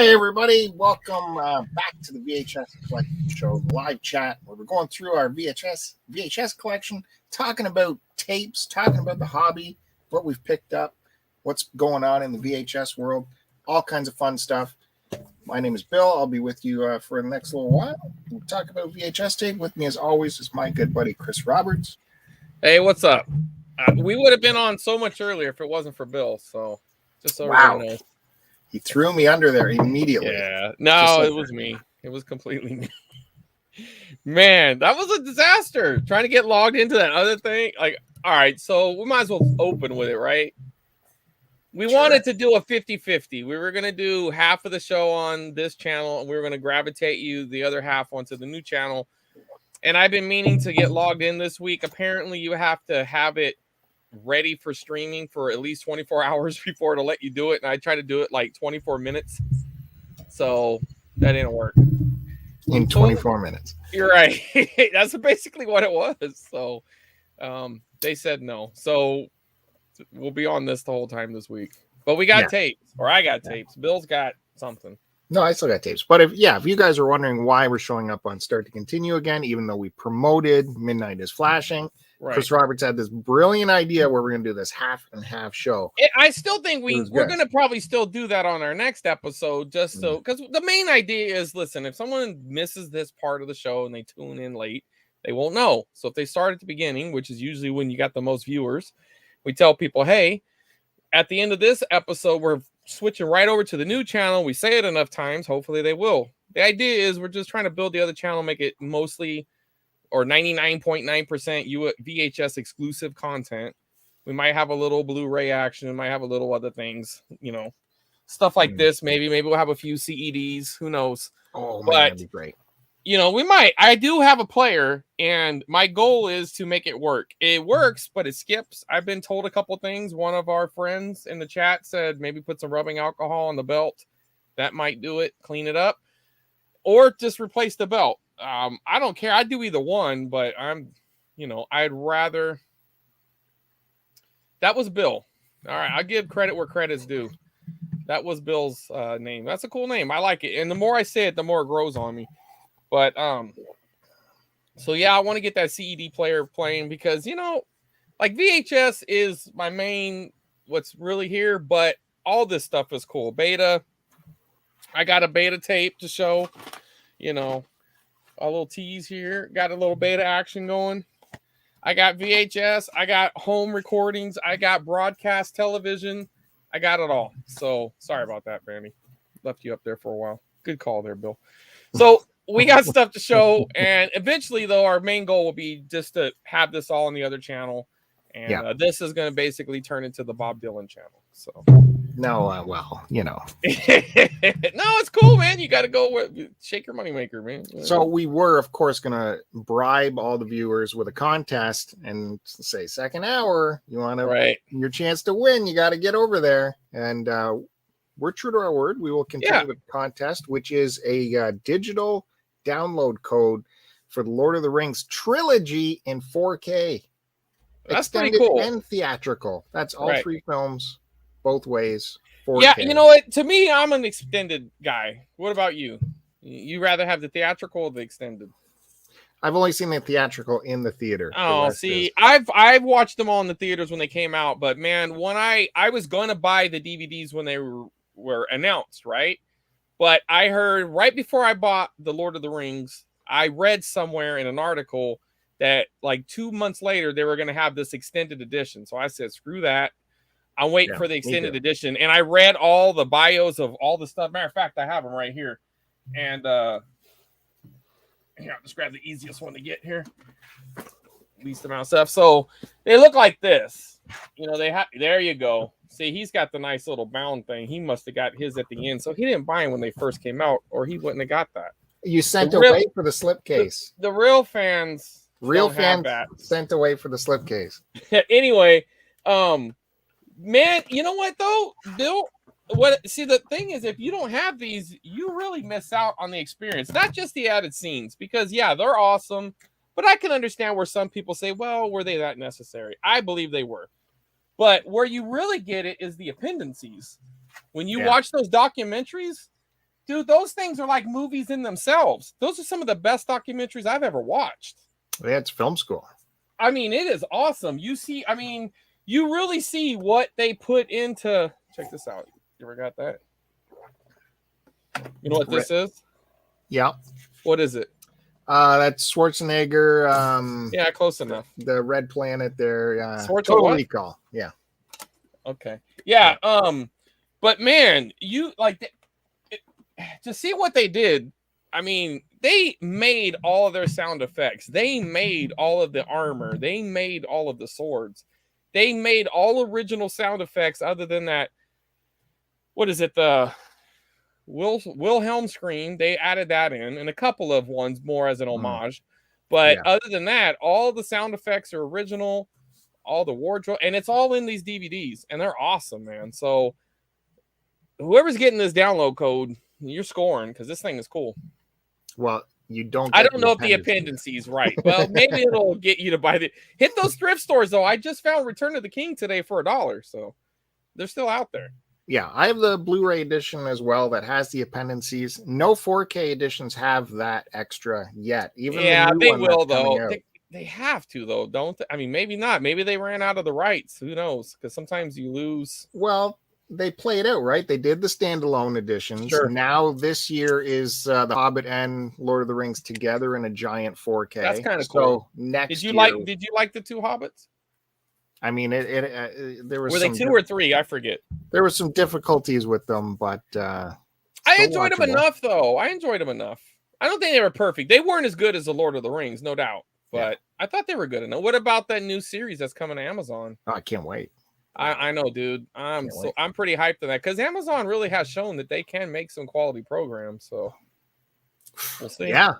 Hey everybody, welcome back to the VHS Collection Show, the live chat where we're going through our VHS collection, talking about tapes, talking about the hobby, what we've picked up, what's going on in the VHS world, all kinds of fun stuff. My name is Bill. I'll be with you for the next little while. We'll talk about VHS tape. With me as always is my good buddy Chris Roberts. Hey, what's up? We would have been on so much earlier if it wasn't for Bill, so just so everybody knows. He threw me under there immediately. Yeah, no, it was me. It was completely me. Man, that was a disaster. Trying to get logged into that other thing. Like, all right, so we might as well open with it, right? We wanted to do a 50-50. We were going to do half of the show on this channel, and we were going to gravitate you the other half onto the new channel. And I've been meaning to get logged in this week. Apparently, you have to have it ready for streaming for at least 24 hours before it'll let you do it. And I tried to do it like 24 minutes. So that didn't work. In 24 minutes. You're right. That's basically what it was. So they said no. So we'll be on this the whole time this week. But we got tapes, or I got tapes. Bill's got something. No, I still got tapes. But if you guys are wondering why we're showing up on Start to Continue again, even though we promoted Midnight is Flashing, right. Chris Roberts had this brilliant idea where we're going to do this half and half show. I still think we're going to probably still do that on our next episode, just so, because the main idea is, listen, if someone misses this part of the show and they tune in late, they won't know. So if they start at the beginning, which is usually when you got the most viewers, we tell people, hey, at the end of this episode, we're switching right over to the new channel. We say it enough times, hopefully they will. The idea is we're just trying to build the other channel, make it mostly or 99.9% VHS exclusive content. We might have a little Blu-ray action, we might have a little other things, stuff like this. Maybe we'll have a few CEDs, who knows. Oh man, that'd be great. We might. I do have a player, and my goal is to make it work. It works, but it skips. I've been told a couple things. One of our friends in the chat said maybe put some rubbing alcohol on the belt. That might do it. Clean it up. Or just replace the belt. I don't care. I'd do either one, but I'd rather. That was Bill. All right. I'll give credit where credit's due. That was Bill's name. That's a cool name. I like it. And the more I say it, the more it grows on me. But, so yeah, I want to get that CED player playing because, like VHS is my main, what's really here, but all this stuff is cool. Beta, I got a beta tape to show, a little tease here. Got a little beta action going. I got VHS. I got home recordings. I got broadcast television. I got it all. So sorry about that, Fanny. Left you up there for a while. Good call there, Bill. So we got stuff to show, and eventually, though, our main goal will be just to have this all on the other channel, and this is going to basically turn into the Bob Dylan channel. So, no, no, it's cool, man. You got to go shake your moneymaker, man. So we were, of course, going to bribe all the viewers with a contest and say, second hour, you want to your chance to win, you got to get over there, and we're true to our word. We will continue the contest, which is a digital download code for the Lord of the Rings trilogy in 4K. That's extended pretty cool. And theatrical. That's all three films, both ways. 4K. Yeah, you know what? To me, I'm an extended guy. What about you? You rather have the theatrical or the extended? I've only seen the theatrical in the theater. Oh, see, I've watched them all in the theaters when they came out, but man, when I was going to buy the DVDs when they were announced, right? But I heard right before I bought The Lord of the Rings, I read somewhere in an article that like 2 months later, they were going to have this extended edition. So I said, screw that. I'm waiting for the extended edition. And I read all the bios of all the stuff. Matter of fact, I have them right here. And here, I'll just grab the easiest one to get here. Least amount of stuff. So they look like this. There you go. See, he's got the nice little bound thing. He must have got his at the end. So he didn't buy them when they first came out, or he wouldn't have got that. You sent away for the slipcase. The real fans. Sent away for the slipcase. Anyway, man, you know what though, Bill? The thing is, if you don't have these, you really miss out on the experience. Not just the added scenes, because they're awesome. But I can understand where some people say, well, were they that necessary? I believe they were. But where you really get it is the appendices. When you watch those documentaries, Dude, those things are like movies in themselves. Those are some of the best documentaries I've ever watched. Yeah, it's film school. I mean, it is awesome. You see, I mean, you really see what they put into. Check this out. You ever got that? You know what this is? Yeah. What is it? That's Schwarzenegger. Yeah, close enough. The Red Planet there. Total Recall. Yeah. Okay. Yeah. But man, you like to see what they did. I mean, they made all of their sound effects. They made all of the armor. They made all of the swords. They made all original sound effects other than that. What is it? The Wilhelm scream. They added that in, and a couple of ones more as an homage. But other than that, all the sound effects are original, all the wardrobe, and it's all in these DVDs, and they're awesome, man. So whoever's getting this download code, you're scoring because this thing is cool. Well, you don't. I don't know if the appendices right. Well, maybe it'll get you to buy the. Hit those thrift stores though. I just found Return of the King today for $1, so they're still out there. Yeah, I have the Blu-ray edition as well that has the appendices. No 4K editions have that extra yet. Even they will though. They have to though, don't they? I mean, maybe not. Maybe they ran out of the rights. Who knows? Because sometimes you lose. Well, they play it out, right? They did the standalone editions. Sure. Now this year is The Hobbit and Lord of the Rings together in a giant 4K. That's kind of cool. So next Did you like the two Hobbits? I mean, there was. Were they 2 or 3? I forget. There were some difficulties with them, but I enjoyed them enough, though. I enjoyed them enough. I don't think they were perfect. They weren't as good as the Lord of the Rings, no doubt. But I thought they were good enough. What about that new series that's coming to Amazon? Oh, I can't wait. I know, dude. I'm pretty hyped on that because Amazon really has shown that they can make some quality programs. So we'll see. Yeah.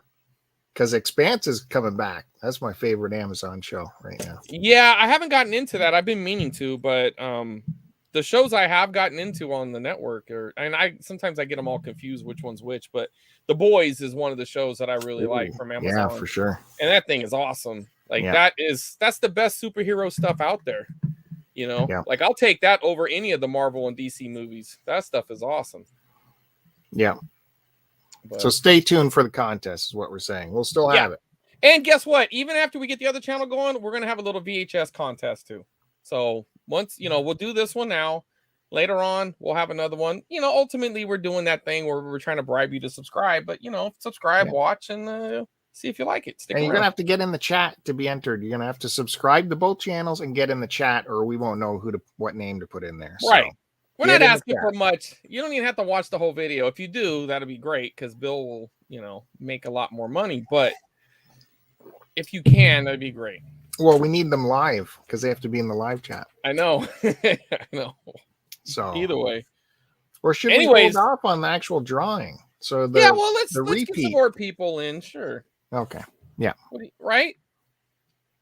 Because Expanse is coming back. That's my favorite Amazon show right now. Yeah, I haven't gotten into that. I've been meaning to, but the shows I have gotten into on the network sometimes I get them all confused which one's which, but The Boys is one of the shows that I really like from Amazon. Yeah, for sure. And that thing is awesome. Like that's the best superhero stuff out there. You know, like I'll take that over any of the Marvel and DC movies. That stuff is awesome. Yeah. But, so stay tuned for the contest is what we're saying. We'll still have it. And guess what? Even after we get the other channel going, we're going to have a little VHS contest too. So once, we'll do this one now. Later on, we'll have another one. Ultimately, we're doing that thing where we're trying to bribe you to subscribe. But, subscribe, watch, and see if you like it. You're going to have to get in the chat to be entered. You're going to have to subscribe to both channels and get in the chat, or we won't know what name to put in there. Right. So, we're not asking for much. You don't even have to watch the whole video. If you do, that'll be great because Bill will, make a lot more money. But if you can, that'd be great. Well, we need them live because they have to be in the live chat. I know. I know. So either way. Or should we hold off on the actual drawing? So let's get some more people in. Sure. Okay. Yeah. Right?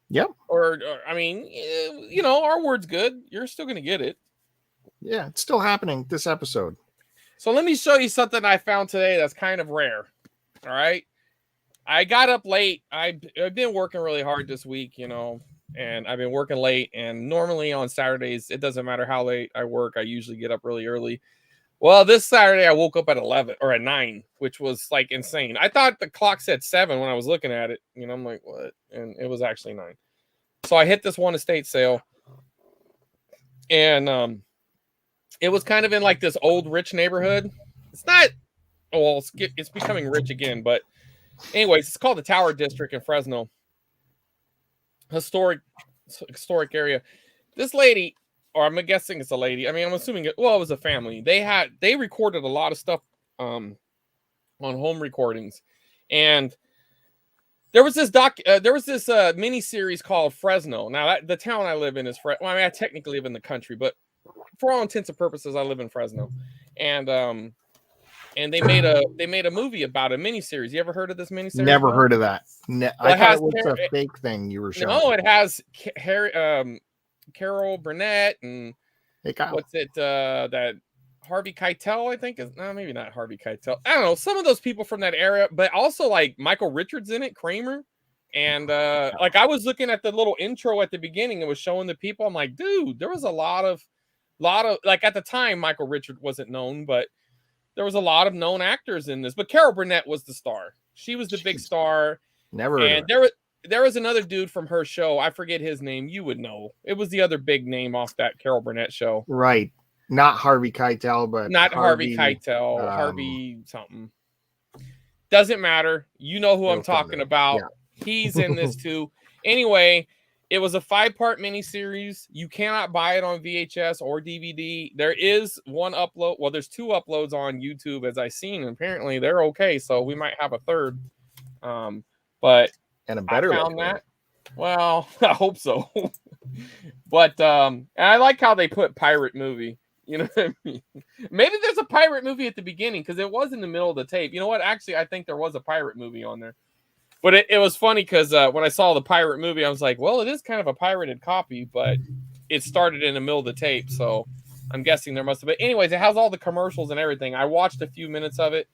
Yep. Or I mean, our word's good. You're still going to get it. Yeah, it's still happening this episode. So let me show you something I found today that's kind of rare. All right. I got up late. I've been working really hard this week, and I've been working late. And normally on Saturdays, it doesn't matter how late I work. I usually get up really early. Well, this Saturday, I woke up at 11 or at 9, which was like insane. I thought the clock said 7 when I was looking at it. I'm like, what? And it was actually 9. So I hit this one estate sale. And, it was kind of in like this old rich neighborhood. It's not, it's becoming rich again. But anyways, it's called the Tower District in Fresno. Historic area. This lady, or I'm guessing it's a lady. I mean, I'm assuming it was a family. They recorded a lot of stuff on home recordings. And there was this mini series called Fresno. Now the town I live in is Fresno. Well, I mean, I technically live in the country, but for all intents and purposes, I live in Fresno, and they made a movie about a miniseries. You ever heard of this miniseries? Never heard of that. I thought it was a fake thing you were showing. No, it has Carol Burnett and that Harvey Keitel, I think is maybe not Harvey Keitel. I don't know, some of those people from that area, but also like Michael Richards in it, Kramer. And like I was looking at the little intro at the beginning, it was showing the people. I'm like, dude, there was a lot of like at the time Michael Richards wasn't known, but there was a lot of known actors in this, but Carol Burnett was the star. She was the big star. Never. And there was another dude from her show. I forget his name. You would know. It was the other big name off that Carol Burnett show. Right. Not Harvey Keitel, but not Harvey Keitel. Harvey something. Doesn't matter. You know who I'm talking about. Yeah. He's in this too. Anyway, it was a 5-part miniseries. You cannot buy it on VHS or DVD. There is one upload. Well, there's 2 uploads on YouTube, as I've seen. And apparently, they're okay. So we might have a third. But and a better I found that. Well, I hope so. But and I like how they put pirate movie. You know what I mean? Maybe there's a pirate movie at the beginning because it was in the middle of the tape. You know what? Actually, I think there was a pirate movie on there. But it was funny because when I saw the pirate movie, I was like, well, it is kind of a pirated copy, but it started in the middle of the tape. So I'm guessing there must have been. Anyways, it has all the commercials and everything. I watched a few minutes of it.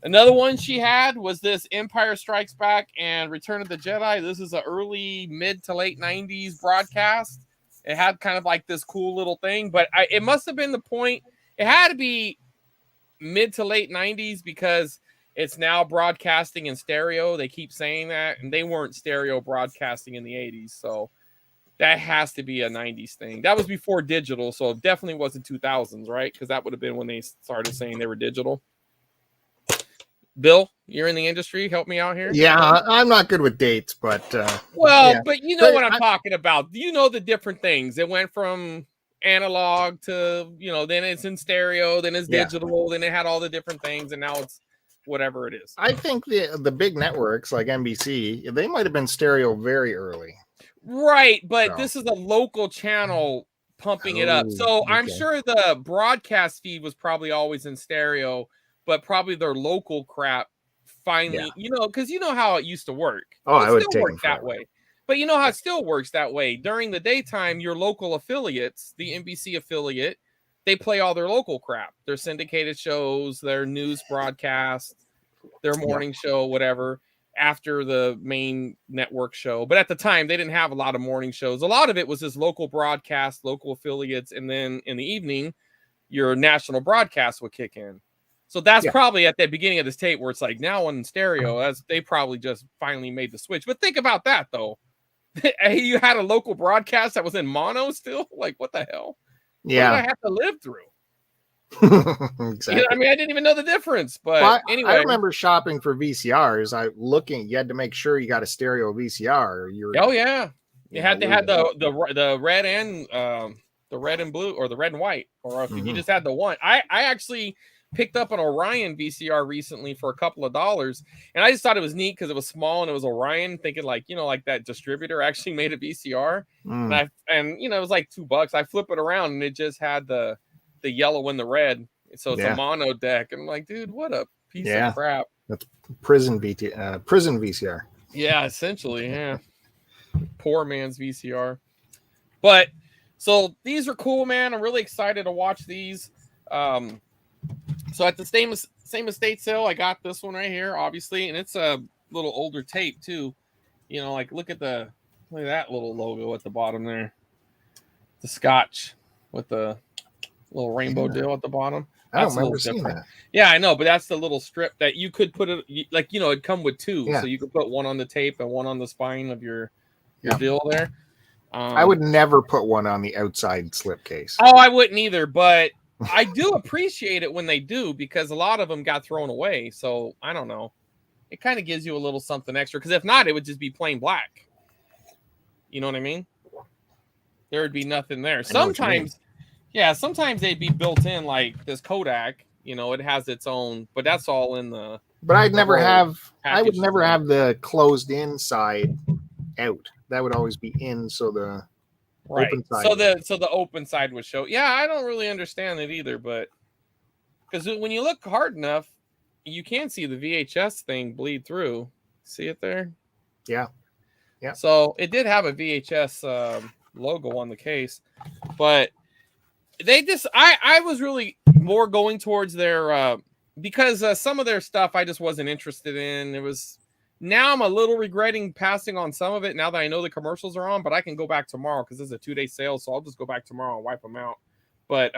Another one she had was this Empire Strikes Back and Return of the Jedi. This is an early, mid to late 90s broadcast. It had kind of like this cool little thing, but it must have been the point. It had to be mid to late 90s because it's now broadcasting in stereo. They keep saying that, and they weren't stereo broadcasting in the 80s. So that has to be a 90s thing. That was before digital, so it definitely wasn't 2000s, right? Because that would have been when they started saying they were digital. Bill, you're in the industry. Help me out here. Yeah, I'm not good with dates, but but you know what I'm talking about. You know the different things. It went from analog to, then it's in stereo, then it's digital, then it had all the different things, and now it's whatever it is. I think the big networks like NBC, they might have been stereo very early. Right, but this is a local channel pumping it up. So I'm sure the broadcast feed was probably always in stereo, but probably their local crap finally, because you know how it used to work. Oh, it would still worked that way. But you know how it still works that way. During the daytime, your local affiliates, the NBC affiliate, they play all their local crap, their syndicated shows, their news broadcasts, their morning show, whatever, after the main network show. But at the time, they didn't have a lot of morning shows. A lot of it was just local broadcasts, local affiliates, and then in the evening, your national broadcast would kick in. So that's probably at the beginning of this tape where it's like now on stereo, they probably just finally made the switch. But think about that, though. You had a local broadcast that was in mono still? Like, what the hell? Yeah. What did I have to live through? Exactly. I mean, I didn't even know the difference. But anyway. I remember shopping for VCRs. You had to make sure you got a stereo VCR. Oh, yeah. You had to have the red and the red and blue, or the red and white. Or if you just had the one. I actually picked up an Orion VCR recently for a couple of dollars, and I just thought it was neat because it was small and it was Orion, thinking like that distributor actually made a VCR. And it was like $2. I flip it around and it just had the yellow and the red, so it's a mono deck. And I'm like, dude, what a piece of crap. That's prison VCR. Yeah, essentially. Yeah, poor man's VCR. But so these are cool, man. I'm really excited to watch these. So at the same estate sale, I got this one right here, obviously, and it's a little older tape too. Look at that little logo at the bottom there, the Scotch with the little rainbow deal at the bottom. I don't remember seeing that. Yeah, I know, but that's the little strip that you could put it it'd come with 2, so you could put one on the tape and one on the spine of your deal there. I would never put one on the outside slipcase. Oh, I wouldn't either, but I do appreciate it when they do, because a lot of them got thrown away. So I don't know. It kind of gives you a little something extra, because if not, it would just be plain black. You know what I mean? There would be nothing there. Sometimes they'd be built in, like this Kodak. It has its own, but that's all in the. But I would never have the closed in side out. That would always be in, so the. Right. So the open side would show. Yeah, I don't really understand it either, but because when you look hard enough, you can see the VHS thing bleed through. See it there? Yeah. So it did have a VHS logo on the case, but they just I was really more going towards their because some of their stuff I just wasn't interested in. It was. Now I'm a little regretting passing on some of it now that I know the commercials are on, but I can go back tomorrow because it's a 2-day sale, so I'll just go back tomorrow and wipe them out. But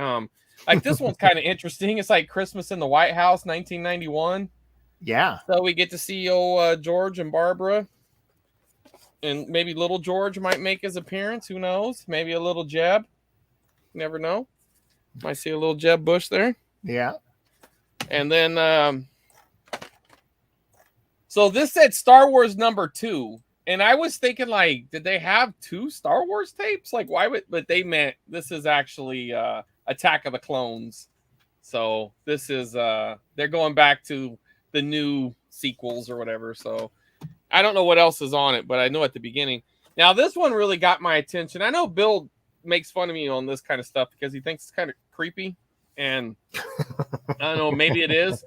Like this one's kind of interesting. It's like Christmas in the White House, 1991. Yeah. So we get to see George and Barbara. And maybe little George might make his appearance. Who knows? Maybe a little Jeb. Never know. Might see a little Jeb Bush there. Yeah. And then, so this said Star Wars #2. And I was thinking, like, did they have 2 Star Wars tapes? Like, why would, but they meant this is actually Attack of the Clones. So this is, they're going back to the new sequels or whatever. So I don't know what else is on it, but I know at the beginning. Now, this one really got my attention. I know Bill makes fun of me on this kind of stuff because he thinks it's kind of creepy. And I don't know, maybe it is.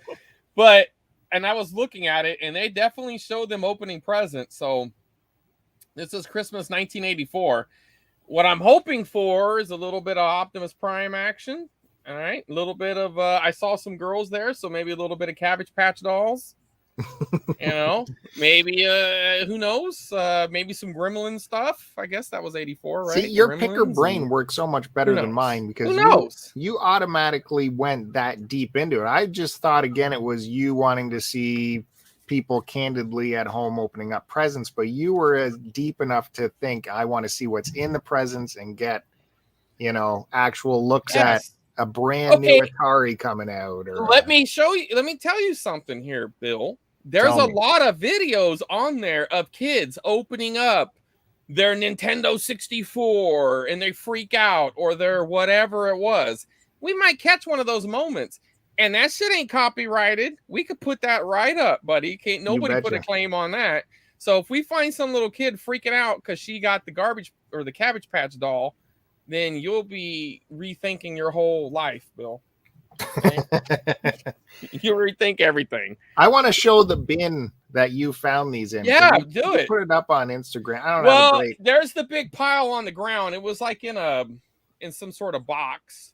But, and I was looking at it, and they definitely showed them opening presents. So this is Christmas 1984. What I'm hoping for is a little bit of Optimus Prime action. All right. A little bit of, I saw some girls there, so maybe a little bit of Cabbage Patch Dolls. You know, maybe who knows? Maybe some Gremlin stuff. I guess that was 84, right? See, your Gremlins picker brain works so much better than mine because you automatically went that deep into it. I just thought again it was you wanting to see people candidly at home opening up presents, but you were deep enough to think I want to see what's in the presents and get, you know, actual looks at a brand new Atari coming out. Or let me show you. Let me tell you something here, Bill. There's a lot of videos on there of kids opening up their Nintendo 64 and they freak out or their whatever it was. We might catch one of those moments. And that shit ain't copyrighted. We could put that right up, buddy. Can't nobody put a claim on that. So if we find some little kid freaking out because she got the garbage or the Cabbage Patch doll, then you'll be rethinking your whole life, Bill. Okay? You rethink everything. I want to show the bin that you found these in. Yeah, do it. Put it up on Instagram. I don't know. Well, there's the big pile on the ground. It was like in some sort of box.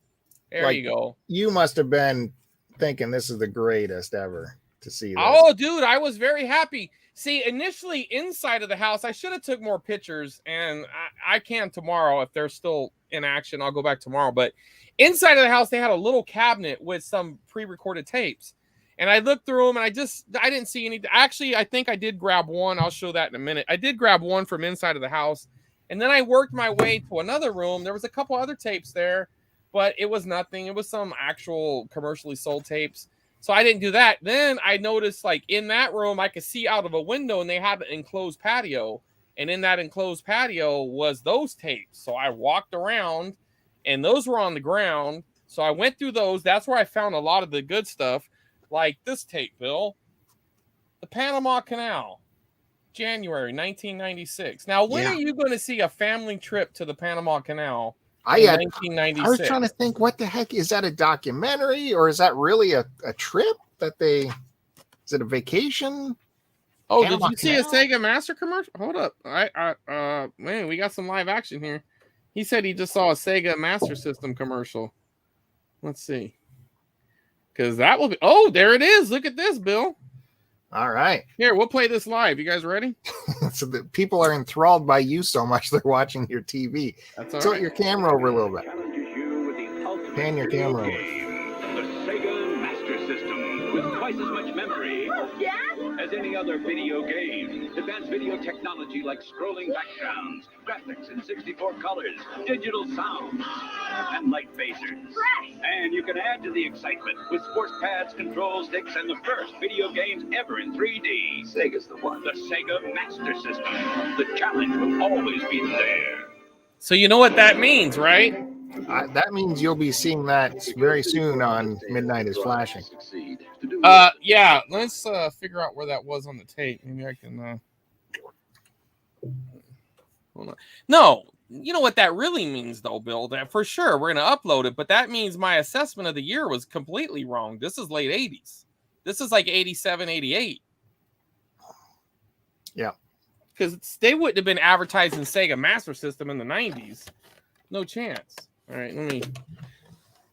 There you go. You must have been thinking this is the greatest ever to see this. Oh, dude, I was very happy. See, initially inside of the house, I should have took more pictures, and I can tomorrow if they're still in action. I'll go back tomorrow. But inside of the house, they had a little cabinet with some pre-recorded tapes, and I looked through them, and I didn't see anything. Actually, I think I did grab one. I'll show that in a minute. I did grab one from inside of the house, and then I worked my way to another room. There was a couple other tapes there, but it was nothing. It was some actual commercially sold tapes. So I didn't do that. Then I noticed, like, in that room, I could see out of a window, and they had an enclosed patio. And in that enclosed patio was those tapes. So I walked around, and those were on the ground. So I went through those. That's where I found a lot of the good stuff, like this tape, Bill. The Panama Canal, January 1996. Now, when are you going to see a family trip to the Panama Canal? 1996. I was trying to think, what the heck is that, a documentary or is that really a trip that is it a vacation? Oh, Panama did you see a Sega Master commercial? Hold up. Man, we got some live action here. He said he just saw a Sega Master System commercial. Let's see. Because that will be, oh, there it is. Look at this, Bill. All right. Here, we'll play this live. You guys ready? So the people are enthralled by you so much they're watching your TV. That's all Tilt right. your camera over a little bit. Pan your camera over. The Sega Master System with twice as much memory as any other video game. Advanced video technology like scrolling backgrounds, graphics in 64 colors, digital sound, and light phasers. And you can add to the excitement with sports pads, control sticks, and the first video games ever in 3D. Sega's the one. The Sega Master System. The challenge will always be there. So you know what that means, right? That means you'll be seeing that very soon on Midnight is Flashing. Yeah, let's figure out where that was on the tape. Maybe I can hold on. No, you know what that really means though, Bill, that for sure we're going to upload it, but that means my assessment of the year was completely wrong. This is late 80s. This is like 87, 88. Yeah. Because they wouldn't have been advertising Sega Master System in the 90s. No chance. All right,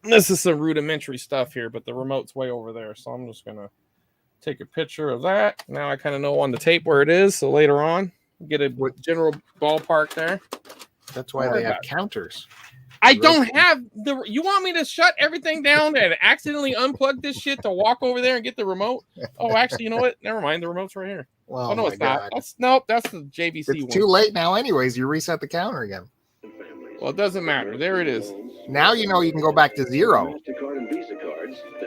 this is some rudimentary stuff here, but the remote's way over there. So I'm just going to take a picture of that. Now I kind of know on the tape where it is. So later on, get a general ballpark there. That's why they have counters. I don't have the. You want me to shut everything down and accidentally unplug this shit to walk over there and get the remote? Oh, actually, you know what? Never mind. The remote's right here. Well, oh no, it's not. That's the JVC it's one. Too late now, anyways. You reset the counter again. Well, it doesn't matter. There it is. Now you know you can go back to 0.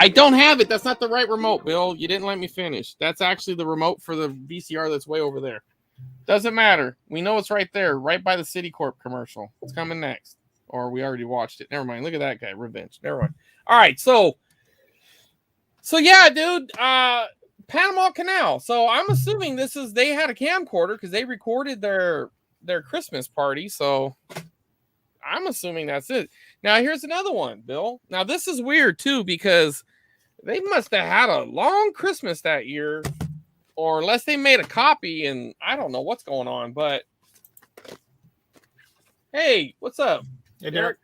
I don't have it. That's not the right remote, Bill. You didn't let me finish. That's actually the remote for the VCR that's way over there. Doesn't matter. We know it's right there, right by the Citicorp commercial. It's coming next. Or we already watched it. Never mind. Look at that guy. Revenge. Never mind. All right. So yeah, dude. Panama Canal. So I'm assuming they had a camcorder because they recorded their Christmas party. So I'm assuming that's it. Now here's another one, Bill. Now this is weird too because they must have had a long Christmas that year, or unless they made a copy and I don't know what's going on. But hey, what's up? Hey, Derek.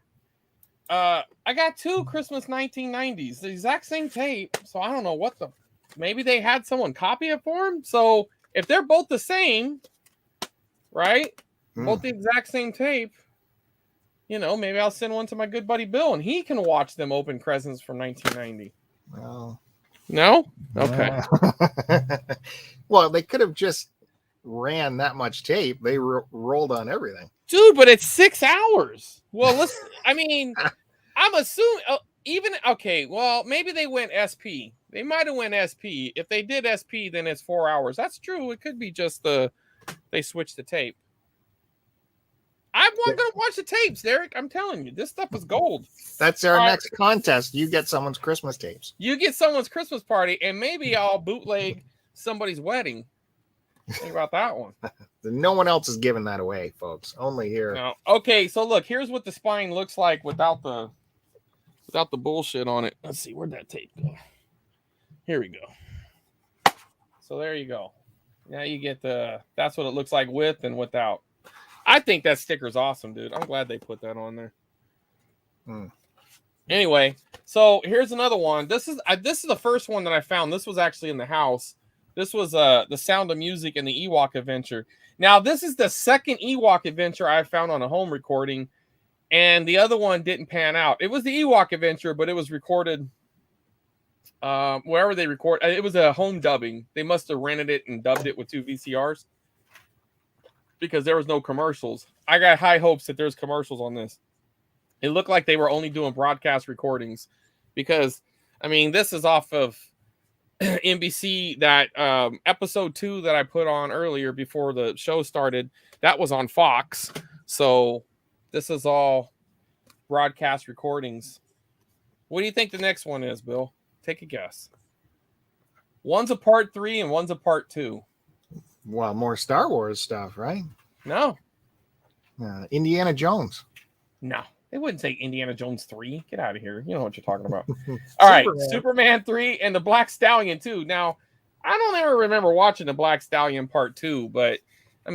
I got 2 Christmas 1990s, the exact same tape. So I don't know maybe they had someone copy it for them. So if they're both the same, right? Both the exact same tape, maybe I'll send one to my good buddy Bill and he can watch them open presents from 1990. Well, no? Okay. Well, they could have just ran that much tape. They rolled on everything. Dude, but it's 6 hours. Well, I'm assuming well, maybe they went SP. They might have went SP. If they did SP, then it's 4 hours. That's true. It could be just they switched the tape. I'm not going to watch the tapes, Derek. I'm telling you, this stuff is gold. That's our next contest. You get someone's Christmas tapes. You get someone's Christmas party, and maybe I'll bootleg somebody's wedding. Think about that one. No one else is giving that away, folks. Only here. No. Okay, so look, here's what the spine looks like without the bullshit on it. Let's see, where'd that tape go? Here we go. So there you go. Now you get that's what it looks like with and without. I think that sticker's awesome, dude. I'm glad they put that on there. Anyway, so here's another one. This is the first one that I found. This was actually in the house. This was The Sound of Music and the Ewok Adventure. Now, this is the second Ewok Adventure I found on a home recording, and the other one didn't pan out. It was the Ewok Adventure, but it was recorded wherever they record. It was a home dubbing. They must have rented it and dubbed it with 2 VCRs because there was no commercials. I got high hopes that there's commercials on this. It looked like they were only doing broadcast recordings because, this is off of NBC, that episode 2 that I put on earlier before the show started. That was on Fox. So this is all broadcast recordings. What do you think the next one is, Bill? Take a guess. One's a part 3 and one's a part 2. Well, more Star Wars stuff, right? No. Indiana Jones. No. They wouldn't say Indiana Jones 3. Get out of here. You know what you're talking about. All right. Superman 3 and the Black Stallion 2. Now, I don't ever remember watching the Black Stallion part 2, but how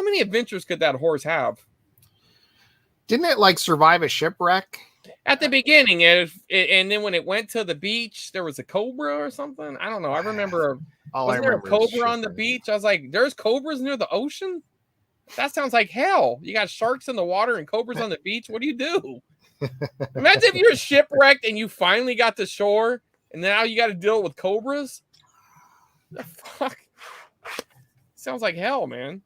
many adventures could that horse have? Didn't it survive a shipwreck? At the beginning, and then when it went to the beach, there was a cobra or something. I don't know. I remember. Was there a cobra on the beach? I was like, there's cobras near the ocean? That sounds like hell. You got sharks in the water and cobras on the beach. What do you do? Imagine if you're shipwrecked and you finally got to shore and now you got to deal with cobras. The fuck? Sounds like hell, man.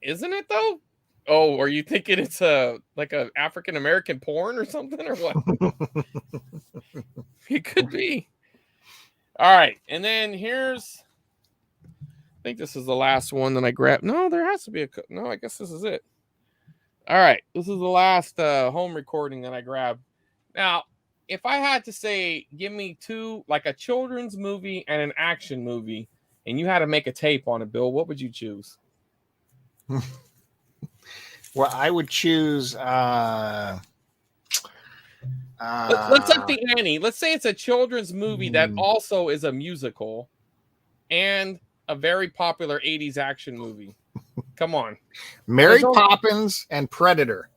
Isn't it though? Oh, are you thinking it's like a African American porn or something or what? It could be. All right, and then I think this is the last one that I grabbed. No, there has to be no, I guess this is it. All right, this is the last home recording that I grabbed. Now, if I had to say, give me 2, like a children's movie and an action movie, and you had to make a tape on it, Bill, what would you choose? Well, I would choose. Let's up the ante. Let's say it's a children's movie that also is a musical and a very popular 80s action movie. Come on. Mary Poppins and Predator.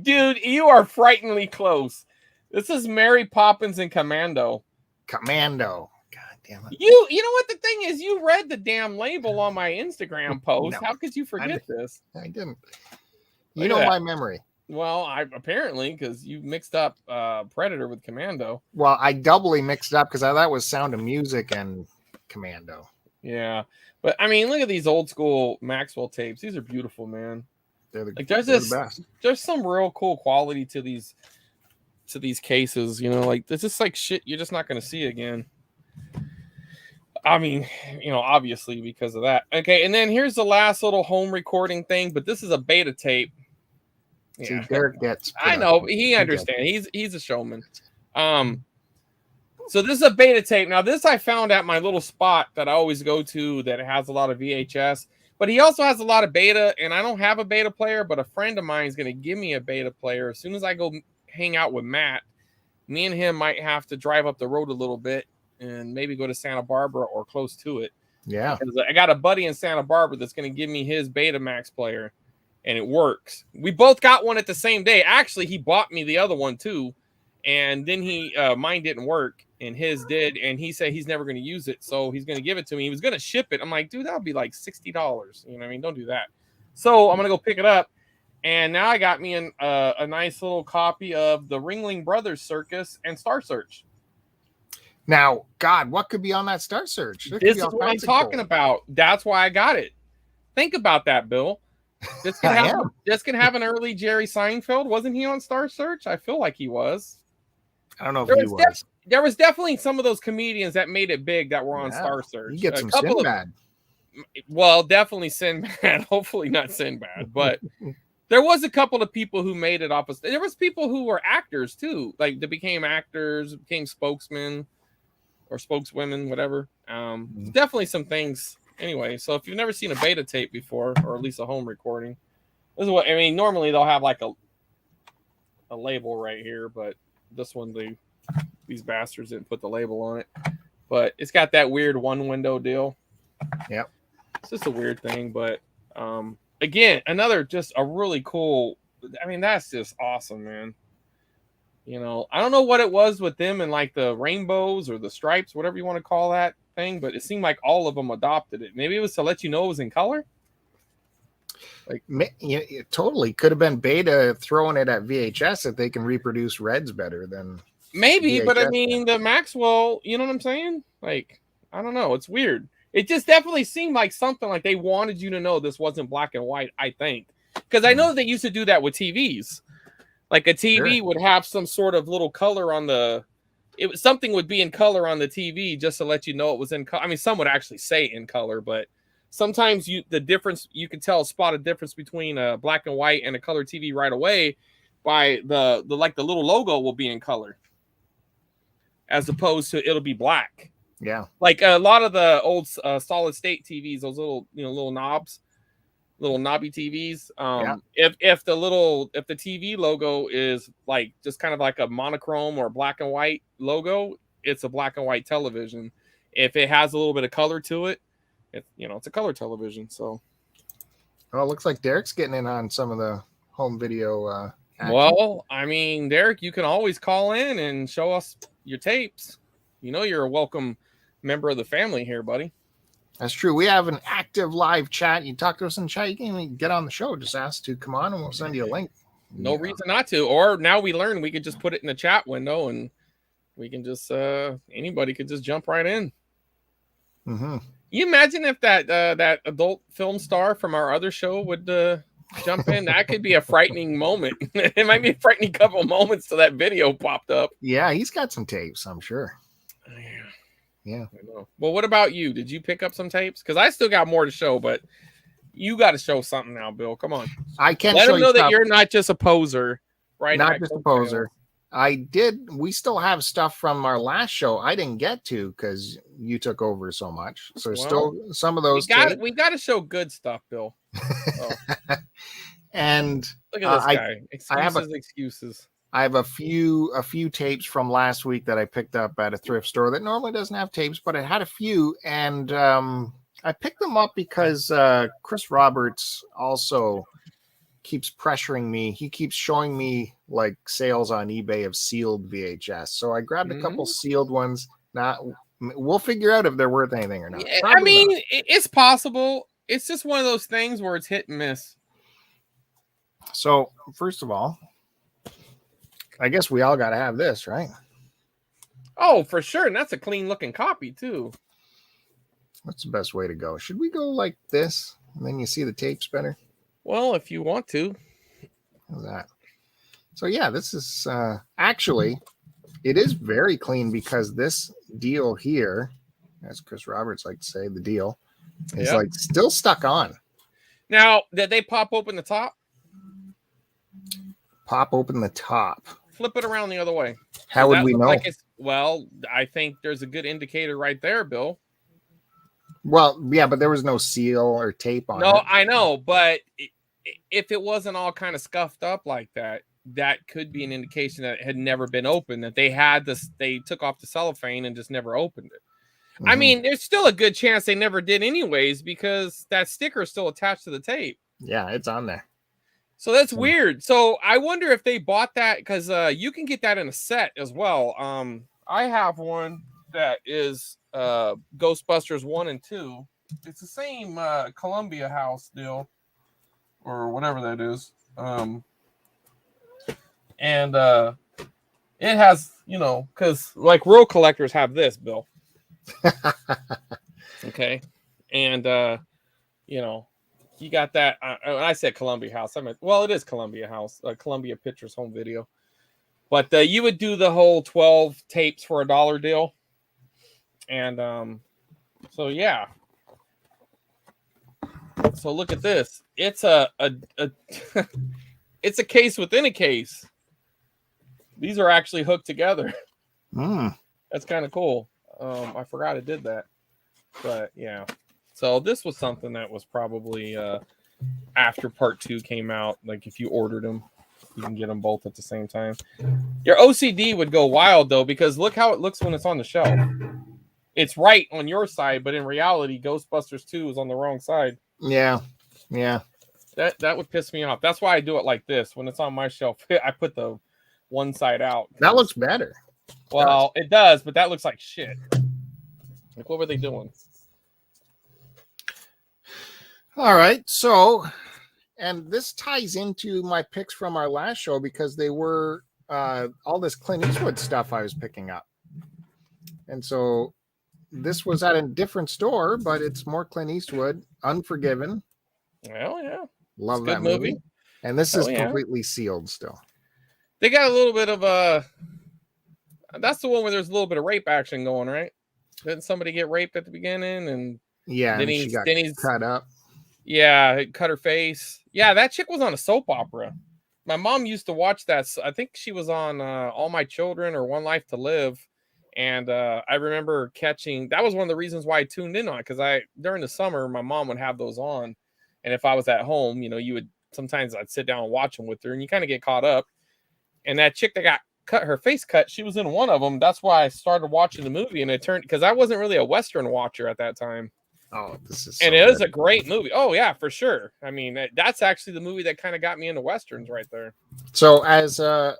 Dude, you are frighteningly close. This is Mary Poppins and Commando. God damn it. You know what the thing is? You read the damn label on my Instagram post. No, How could you forget this? I didn't. Look You know at that. my memory. Well, I apparently because you mixed up Predator with Commando. Well, I doubly mixed it up because I thought it was Sound of Music and Commando. Yeah, but I mean, look at these old school Maxwell tapes. These are beautiful, man. They're the, Like they're the best. there's some real cool quality to these cases. You know, like this is like shit you're just not going to see again. I mean, you know, obviously because of that. Okay, and then here's the last little home recording thing, but this is a beta tape. See, Yeah. Derek gets. I know he understands. He's a showman. So this is a beta tape. Now this I found at my little spot that I always go to that has a lot of VHS, but he also has a lot of beta, and I don't have a beta player, but a friend of mine is going to give me a beta player as soon as I go hang out with Matt. Me and him might have to drive up the road a little bit and maybe go to Santa Barbara or close to it. Yeah, because I got a buddy in Santa Barbara that's going to give me his Betamax player, and it works. We both got one at the same day. Actually, he bought me the other one too, and then mine didn't work, and his did, and he said he's never going to use it, so he's going to give it to me. He was going to ship it. I'm like, dude, that would be like $60. You know what I mean? Don't do that. So I'm going to go pick it up, and now I got me a nice little copy of the Ringling Brothers Circus and Star Search. Now, God, what could be on that Star Search? This is what I'm talking about. That's why I got it. Think about that, Bill. This can have an early Jerry Seinfeld. Wasn't he on Star Search? I feel like he was. I don't know if he was. There was definitely some of those comedians that made it big that were on Star Search. You get some Sinbad. Well, definitely Sinbad. Hopefully not Sinbad, but there was a couple of people who made it off of. There was people who were actors too, like they became actors, became spokesmen or spokeswomen, whatever. Definitely some things. Anyway, so if you've never seen a beta tape before, or at least a home recording, this is what I mean. Normally they'll have like a label right here, but this one these bastards didn't put the label on it. But it's got that weird one window deal. Yep. It's just a weird thing, but again, another just a really cool. I mean, that's just awesome, man. You know, I don't know what it was with them and like the rainbows or the stripes, whatever you want to call that thing, but it seemed like all of them adopted it. Maybe it was to let you know it was in color. Like, it totally could have been beta throwing it at VHS if they can reproduce reds better than maybe, VHS. But I mean, the Maxwell, you know what I'm saying? Like, I don't know. It's weird. It just definitely seemed like something like they wanted you to know this wasn't black and white, I think. Because I know they used to do that with TVs. Like a TV would have some sort of little color on something would be in color on the TV just to let you know it was in color. I mean, some would actually say in color, but sometimes you can spot a difference between a black and white and a color TV right away by the little logo will be in color as opposed to it'll be black. Yeah. Like a lot of the old solid state TVs, those little knobs, little knobby TVs. If the TV logo is like just kind of like a monochrome or black and white logo, it's a black and white television. If it has a little bit of color to it, it's a color television. So, well, it looks like Derek's getting in on some of the home video. Well, I mean, Derek, you can always call in and show us your tapes. You know, you're a welcome member of the family here, buddy. That's true. We have an active live chat. You talk to us in chat. You can even get on the show. Just ask to come on and we'll send you a link. No reason not to. Or now we learn we could just put it in the chat window and we can just, anybody could just jump right in. Mm-hmm. You imagine if that adult film star from our other show would jump in? That could be a frightening moment. It might be a frightening couple of moments till that video popped up. Yeah, he's got some tapes, I'm sure. Yeah. I know. Well, what about you? Did you pick up some tapes? Because I still got more to show, but you got to show something now, Bill. Come on. I can let show them know you that you're not just a poser, right? Not just a poser. We still have stuff from our last show I didn't get to because you took over so much. So still some of those. We got to show good stuff, Bill. Oh. And look at this guy. Excuses. I have a few tapes from last week that I picked up at a thrift store that normally doesn't have tapes, but it had a few, and I picked them up because Chris Roberts also keeps pressuring me. He keeps showing me like sales on eBay of sealed VHS. So I grabbed a couple sealed ones. Not We'll figure out if they're worth anything or not. Yeah, Probably I mean, not. it's possible. It's just one of those things where it's hit and miss. So, first of all, I guess we all got to have this, right? Oh, for sure. And that's a clean looking copy, too. What's the best way to go? Should we go like this? And then you see the tapes better? Well, if you want to. How's that? So, yeah, this is actually, it is very clean because this deal here, as Chris Roberts likes to say, the deal is like still stuck on. Now, did they pop open the top? Pop open the top. Flip it around the other way. How would we know? Like well, I think there's a good indicator right there, Bill. Well, yeah, but there was no seal or tape on it. No, I know, but if it wasn't all kind of scuffed up like that, that could be an indication that it had never been opened, that they had this, they took off the cellophane and just never opened it. Mm-hmm. I mean, there's still a good chance they never did anyways, because that sticker is still attached to the tape. Yeah, it's on there. So that's weird. So I wonder if they bought that, because you can get that in a set as well. I have one that is Ghostbusters 1 and 2. It's the same Columbia House deal, or whatever that is. And it has, you know, because like real collectors have this, Bill. Okay. And, you know, you got that. When I said Columbia House, I meant, well, it is Columbia House, Columbia Pictures Home Video. But you would do the whole 12 tapes for $1 deal. And so, yeah. So look at this. It's a it's a case within a case. These are actually hooked together. That's kind of cool. I forgot it did that. But yeah. So this was something that was probably after part 2 came out. Like if you ordered them, you can get them both at the same time. Your OCD would go wild though, because look how it looks when it's on the shelf. It's right on your side, but in reality, Ghostbusters 2 is on the wrong side. Yeah. Yeah. That would piss me off. That's why I do it like this. When it's on my shelf, I put the one side out. That looks better. Well, it does, but that looks like shit. Like, what were they doing? All right. So, and this ties into my picks from our last show, because they were all this Clint Eastwood stuff I was picking up. And so this was at a different store, but it's more Clint Eastwood, Unforgiven. Well, yeah. Love that movie. And this is completely sealed still. They got a little bit of that's the one where there's a little bit of rape action going, right? Didn't somebody get raped at the beginning? And yeah, then she got cut up. Yeah, cut her face. Yeah, that chick was on a soap opera. My mom used to watch that. I think she was on All My Children or One Life to Live. And I remember catching, that was one of the reasons why I tuned in on it, because during the summer, my mom would have those on. And if I was at home, you know, sometimes I'd sit down and watch them with her, and you kind of get caught up. And that chick that got her face cut, she was in one of them. That's why I started watching the movie, and it turned, because I wasn't really a Western watcher at that time. Oh, this is and it is a great movie. Oh yeah, for sure. I mean, that's actually the movie that kind of got me into Westerns right there. So as a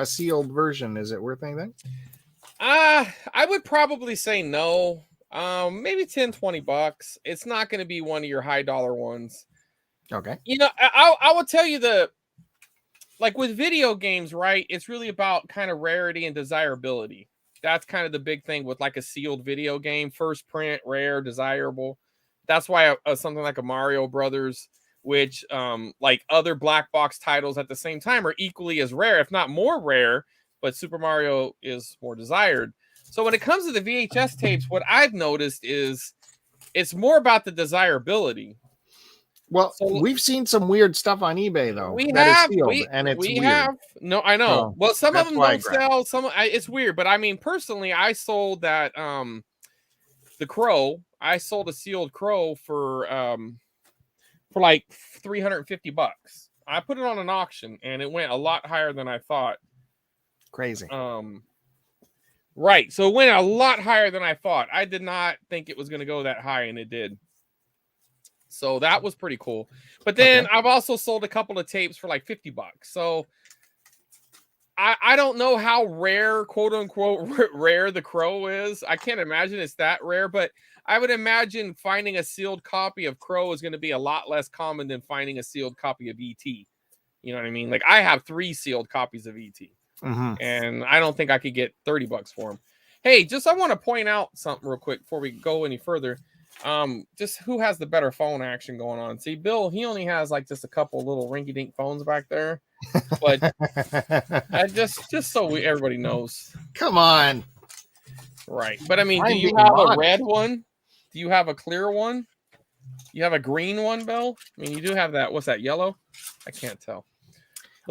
sealed version, is it worth anything? I would probably say no. Maybe $10-$20. It's not going to be one of your high dollar ones. Okay. You know, I will tell you like with video games, right? It's really about kind of rarity and desirability. That's kind of the big thing with like a sealed video game. First print, rare, desirable. That's why something like a Mario Brothers, which like other black box titles at the same time are equally as rare, if not more rare, but Super Mario is more desired. So when it comes to the VHS tapes, what I've noticed is it's more about the desirability. Well, we've seen some weird stuff on eBay though. We have weird. No, I know. So, well, some of them don't sell. It's weird, but I mean, personally, I sold that the Crow. I sold a sealed Crow for like $350. I put it on an auction, and it went a lot higher than I thought. Crazy. Right. So it went a lot higher than I thought. I did not think it was going to go that high, and it did. So that was pretty cool. But then I've also sold a couple of tapes for like $50. So I don't know how rare, quote unquote, rare the Crow is. I can't imagine it's that rare, but I would imagine finding a sealed copy of Crow is going to be a lot less common than finding a sealed copy of E.T. You know what I mean? Like I have 3 sealed copies of E.T. And I don't think I could get $30 for them. Hey, I want to point out something real quick before we go any further. Just who has the better phone action going on? See, Bill, he only has like just a couple little rinky-dink phones back there. But I just so everybody knows. Come on. Right. But I mean, do you have a red one? Do you have a clear one? You have a green one, Bill? I mean, you do have that. What's that, yellow? I can't tell.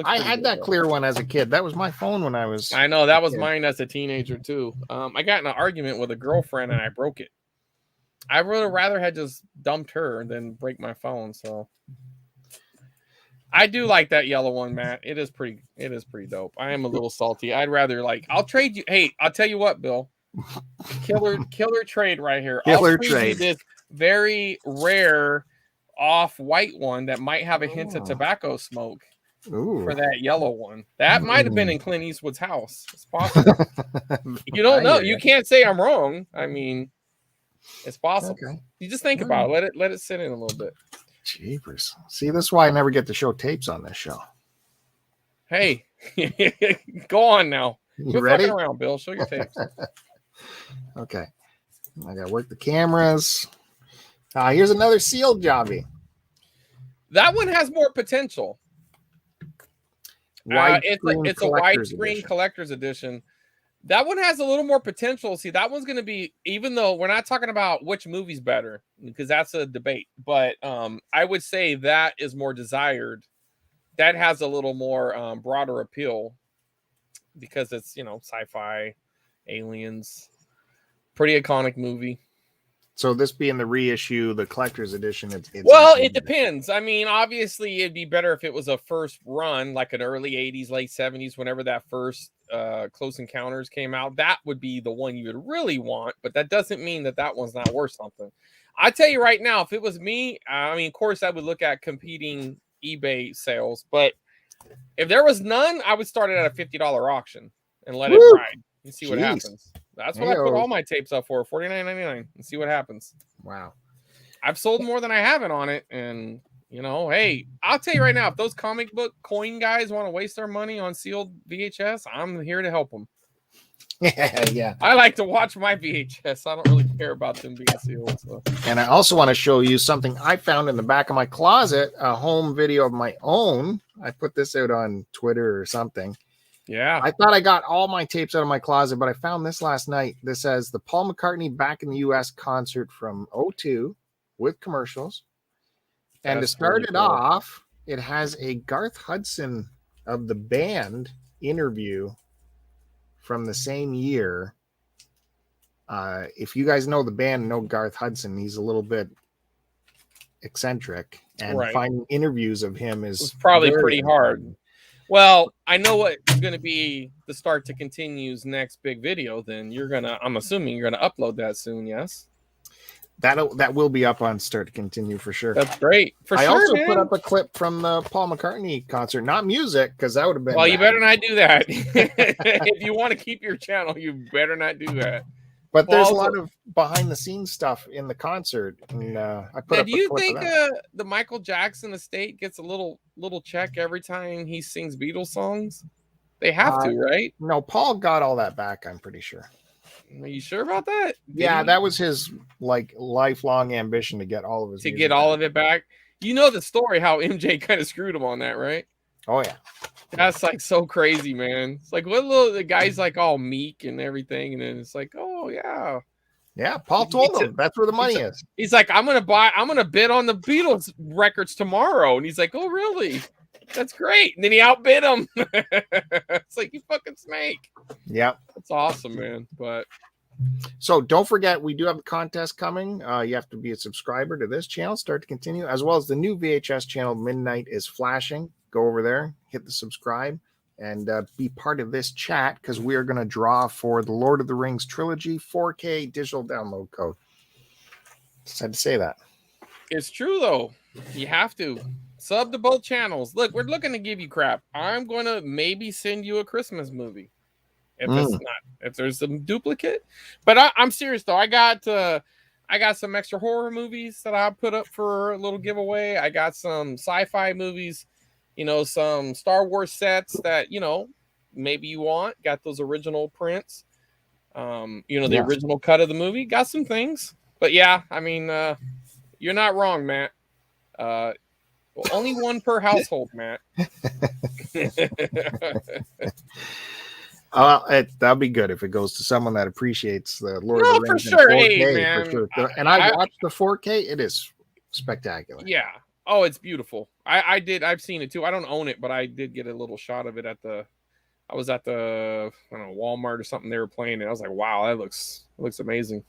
I had that clear one as a kid. That was my phone when I was... I know, that was mine as a teenager, too. I got in an argument with a girlfriend, and I broke it. I would rather had just dumped her than break my phone, so... I do like that yellow one, Matt. It is pretty dope. I am a little salty. I'd rather, like... I'll trade you... Hey, I'll tell you what, Bill. Killer trade right here. Killer trade. This very rare off-white one that might have a hint of tobacco smoke. Ooh. For that yellow one. That might have been in Clint Eastwood's house. It's possible. You don't know. You can't say I'm wrong. I mean, it's possible. Okay. You just think about it. Let it sit in a little bit. Jeepers. See, this is why I never get to show tapes on this show. Hey, go on now. You ready? Fucking around, Bill. Show your tapes. Okay. I got to work the cameras. Here's another sealed jobby. That one has more potential. It's a widescreen collector's edition. That one has a little more potential. See, that one's going to be, even though we're not talking about which movie's better, because that's a debate, but I would say that is more desired. That has a little more broader appeal because it's, sci-fi, aliens, pretty iconic movie. So this being the reissue, the collector's edition, it depends. I mean, obviously, it'd be better if it was a first run, like an early 80s, late 70s, whenever that first Close Encounters came out. That would be the one you would really want, but that doesn't mean that one's not worth something. I tell you right now, if it was me, I mean, of course, I would look at competing eBay sales, but if there was none, I would start it at a $50 auction and let it ride and see what happens. That's what I put all my tapes up for, $49.99, and see what happens. Wow. I've sold more than I haven't on it, and, hey, I'll tell you right now, if those comic book coin guys want to waste their money on sealed VHS, I'm here to help them. Yeah. I like to watch my VHS. I don't really care about them being sealed. So. And I also want to show you something I found in the back of my closet, a home video of my own. I put this out on Twitter or something. Yeah. I thought I got all my tapes out of my closet, but I found this last night. This says the Paul McCartney Back in the U.S. concert from 2002 with commercials. And to start it off, it has a Garth Hudson of the band interview from the same year. If you guys know the band, know Garth Hudson, he's a little bit eccentric, and finding interviews of him is probably pretty hard. Well, I know what's going to be the Start to Continue's next big video. Then I'm assuming you're going to upload that soon. Yes. That will be up on Start to Continue for sure. That's great. I also put up a clip from the Paul McCartney concert, not music, because that would have been. Well, you better not do that. If you want to keep your channel, you better not do that. But there's a lot of behind the scenes stuff in the concert. And, I put up do you think the Michael Jackson estate gets a little check every time he sings Beatles songs? They have to, right? No, Paul got all that back, I'm pretty sure. Are you sure about that? That was his lifelong ambition to get all of his of it back. You know the story how MJ kind of screwed him on that, right? Oh yeah. That's so crazy, man. It's like the guy's like all meek and everything, and then it's like, oh yeah. Yeah, Paul told him that's where the money is. He's like, I'm gonna bid on the Beatles records tomorrow. And he's like, oh really? That's great. And then he outbid him. It's like, you fucking snake. Yeah. That's awesome, man. But so don't forget, we do have a contest coming. You have to be a subscriber to this channel, Start to Continue, as well as the new VHS channel, Midnight is Flashing. Go over there, hit the subscribe, and be part of this chat, because we are going to draw for the Lord of the Rings trilogy 4K digital download code. Just had to say that. It's true, though. You have to. Sub to both channels. Look, we're looking to give you crap. I'm going to maybe send you a Christmas movie. If there's some duplicate. But I'm serious though. I got some extra horror movies that I put up for a little giveaway. I got some sci-fi movies, some Star Wars sets that, maybe you want. Got those original prints. The original cut of the movie. Got some things. But yeah, I mean, you're not wrong, Matt. Only one per household, Matt. That'll be good if it goes to someone that appreciates the Lord of the Rings for sure. 4K, Hey, man. for sure. And I watched the 4K. It is spectacular. Yeah. Oh, it's beautiful. I've seen it too. I don't own it, but I did get a little shot of it I was at the Walmart or something. They were playing it. I was like, wow, that looks amazing.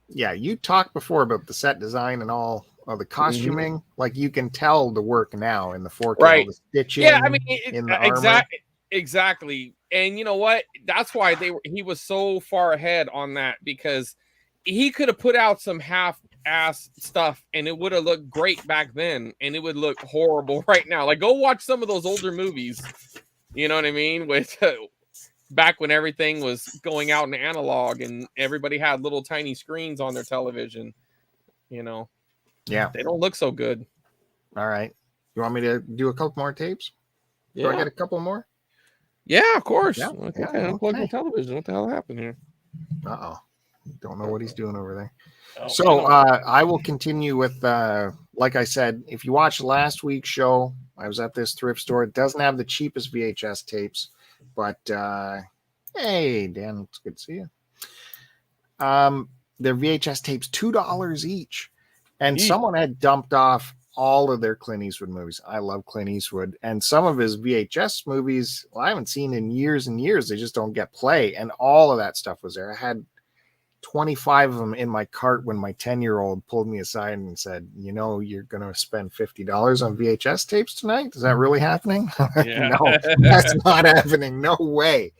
Yeah, you talked before about the set design and all of the costuming. Mm-hmm. Like you can tell the work now in the 4K, right? The stitching. Yeah, I mean, in the exactly. And you know what? That's why he was so far ahead on that, because he could have put out some half-ass stuff and it would have looked great back then, and it would look horrible right now. Like, go watch some of those older movies. You know what I mean? With back when everything was going out in analog and everybody had little tiny screens on their television. Yeah, they don't look so good. All right, you want me to do a couple more tapes? Yeah. Do I get a couple more? Yeah, of course. Yeah. Unplug the television. What the hell happened here? Don't know what he's doing over there. So I will continue with, like I said, if you watched last week's show, I was at this thrift store. It doesn't have the cheapest VHS tapes, but hey, Dan, it's good to see you. They're VHS tapes, $2 each. And someone had dumped off all of their Clint Eastwood movies. I love Clint Eastwood. And some of his VHS movies, I haven't seen in years and years. They just don't get play. And all of that stuff was there. I had 25 of them in my cart when my 10-year-old pulled me aside and said, you're going to spend $50 on VHS tapes tonight? Is that really happening? Yeah. No, that's not happening. No way.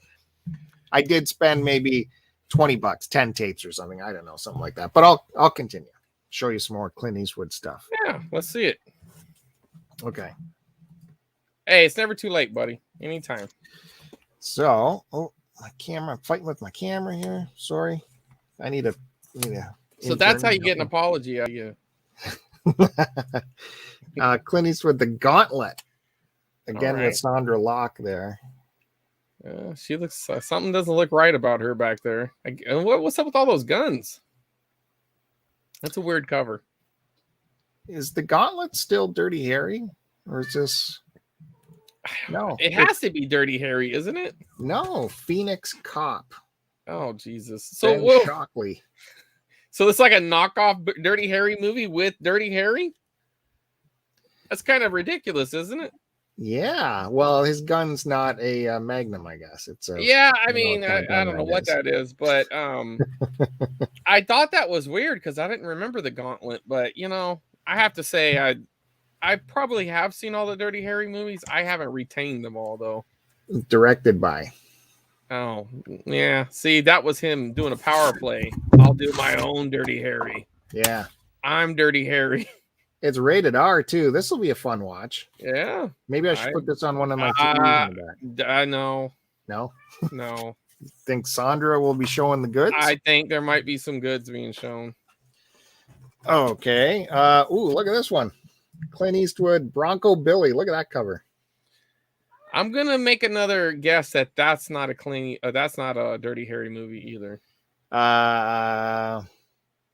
I did spend maybe $20, 10 tapes or something. I don't know, something like that. But I'll continue. Show you some more Clint Eastwood stuff. Yeah, let's see it. Okay. Hey, it's never too late, buddy. Anytime. So, my camera. I'm fighting with my camera here. Sorry. I need a. So that's how you get an apology out of you. Clint Eastwood, The Gauntlet. Again, right. with Sandra Locke there. She looks. Something doesn't look right about her back there. What's up with all those guns? That's a weird cover. Is The Gauntlet still Dirty Harry? Or is this... No. It has to be Dirty Harry, isn't it? No. Phoenix Cop. Oh, Jesus. Ben Shockley. So it's like a knockoff Dirty Harry movie with Dirty Harry? That's kind of ridiculous, isn't it? Yeah. Well, his gun's not a Magnum, I guess. It's a... Yeah, I mean, I don't know what that is, but I thought that was weird because I didn't remember The Gauntlet, but I have to say I probably have seen all the Dirty Harry movies. I haven't retained them all though. Directed by. Oh, yeah. See, that was him doing a power play. I'll do my own Dirty Harry. Yeah. I'm Dirty Harry. It's rated R too. This will be a fun watch. Yeah. Maybe I should put this on one of my TVs in the back. No. No? No. Think Sandra will be showing the goods? I think there might be some goods being shown. Okay. Look at this one. Clint Eastwood, Bronco Billy. Look at that cover. I'm gonna make another guess that that's not a Dirty Harry movie either.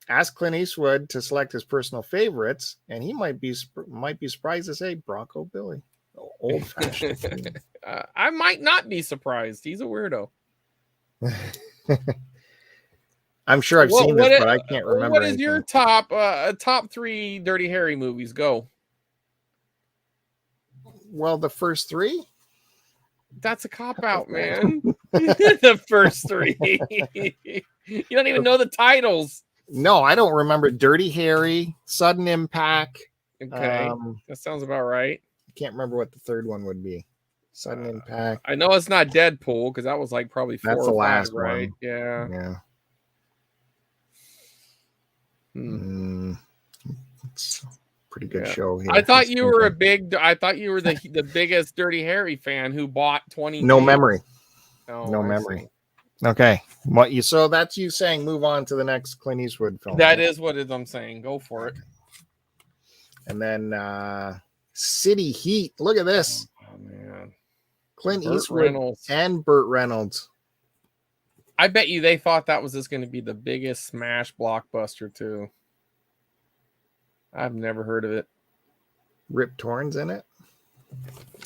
Ask Clint Eastwood to select his personal favorites, and he might be surprised to say Bronco Billy. Old fashioned. I might not be surprised. He's a weirdo. I'm sure I've seen this, but I can't remember. What is your top 3 Dirty Harry movies? Go. Well, the first 3. That's a cop-out, man. The first 3. You don't even know the titles. No, I don't remember. Dirty Harry, Sudden Impact. Okay, that sounds about right. I can't remember what the third one would be. Sudden Impact. I know it's not Deadpool because that was like probably 4 That's or the 5, last right? one. Yeah. Yeah. It's pretty good show here. I thought you were the biggest Dirty Harry fan who bought 20. No memory. Oh, No memory. Okay. So that's you saying move on to the next Clint Eastwood film. That is what I'm saying. Go for it. And then City Heat. Look at this. Oh man. Clint Eastwood and Burt Reynolds. I bet you they thought that was just going to be the biggest smash blockbuster too. I've never heard of it. Rip Torn's in it.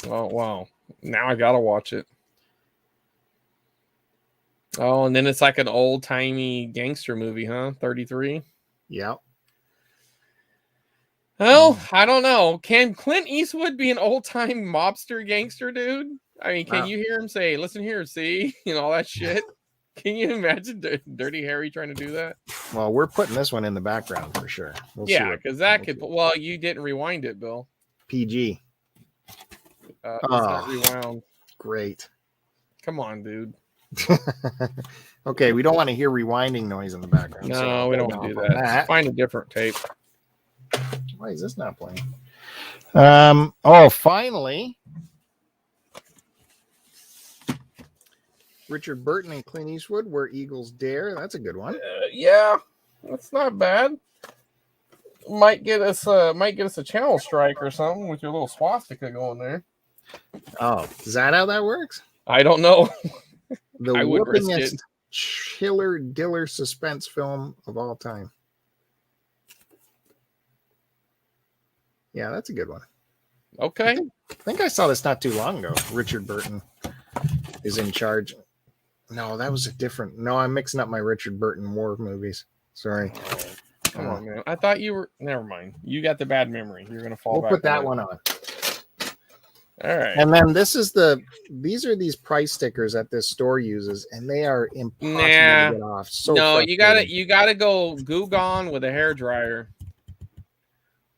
Oh wow. Now I gotta watch it. Oh, and then it's like an old-timey gangster movie, huh? 33? Yeah. Well, I don't know. Can Clint Eastwood be an old-time mobster gangster dude? I mean, can you hear him say, listen here, see? And all that shit? Can you imagine Dirty Harry trying to do that? Well, we're putting this one in the background for sure. Because that could... Well, you didn't rewind it, Bill. PG. It's not rewound. Great. Come on, dude. Okay, we don't want to hear rewinding noise in the background. No, we don't want to do that. Find a different tape. Why is this not playing? Oh, finally. Richard Burton and Clint Eastwood, Where Eagles Dare. That's a good one. Yeah, that's not bad. Might get us a channel strike or something with your little swastika going there. Oh, is that how that works? I don't know. The whoopingest chiller diller suspense film of all time. Yeah, that's a good one. Okay. I think I saw this not too long ago. Richard Burton is in charge. No, that was a different. No, I'm mixing up my Richard Burton war movies. Sorry. Come on, man. I thought you were. Never mind. You got the bad memory. You're gonna fall back. We'll put that one on. All right. And then these are these price stickers that this store uses, and they are impossible to get off. So no, you gotta go Goo Gone with a hair dryer.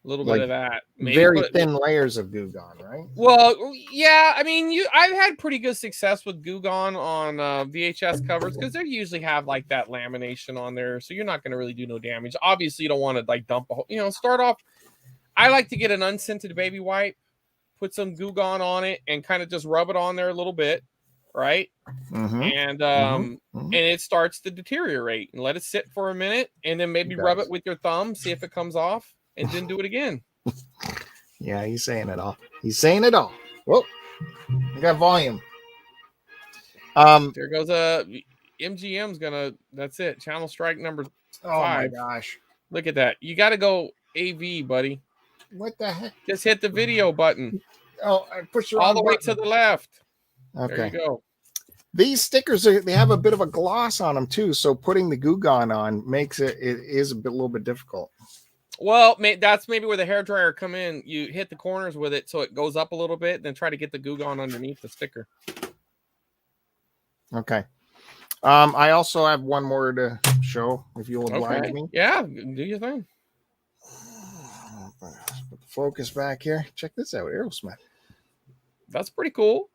A little bit of that. Maybe very thin layers of Goo Gone, right? Well, yeah. I mean, I've had pretty good success with Goo Gone on VHS covers because they usually have like that lamination on there, so you're not going to really do no damage. Obviously, you don't want to like dump a whole. Start off. I like to get an unscented baby wipe, put some Goo Gone on it, and kind of just rub it on there a little bit, right? Mm-hmm. And it starts to deteriorate, and let it sit for a minute, and then maybe rub it with your thumb, see if it comes off. And then do it again. Yeah, he's saying it all. He's saying it all. Whoa, we got volume. There goes MGM's gonna. That's it. Channel strike number 5. Oh my gosh! Look at that. You got to go AV, buddy. What the heck? Just hit the video button. Oh, I pushed all the way to the left. Okay. There you go. These stickers they have a bit of a gloss on them too, so putting the Goo Gone on makes it is a little bit difficult. Well, that's maybe where the hairdryer come in. You hit the corners with it so it goes up a little bit, then try to get the Goo Gone underneath the sticker. Okay. I also have one more to show, if you'll oblige me. Yeah, do your thing. Put the focus back here. Check this out, Aerosmith. That's pretty cool.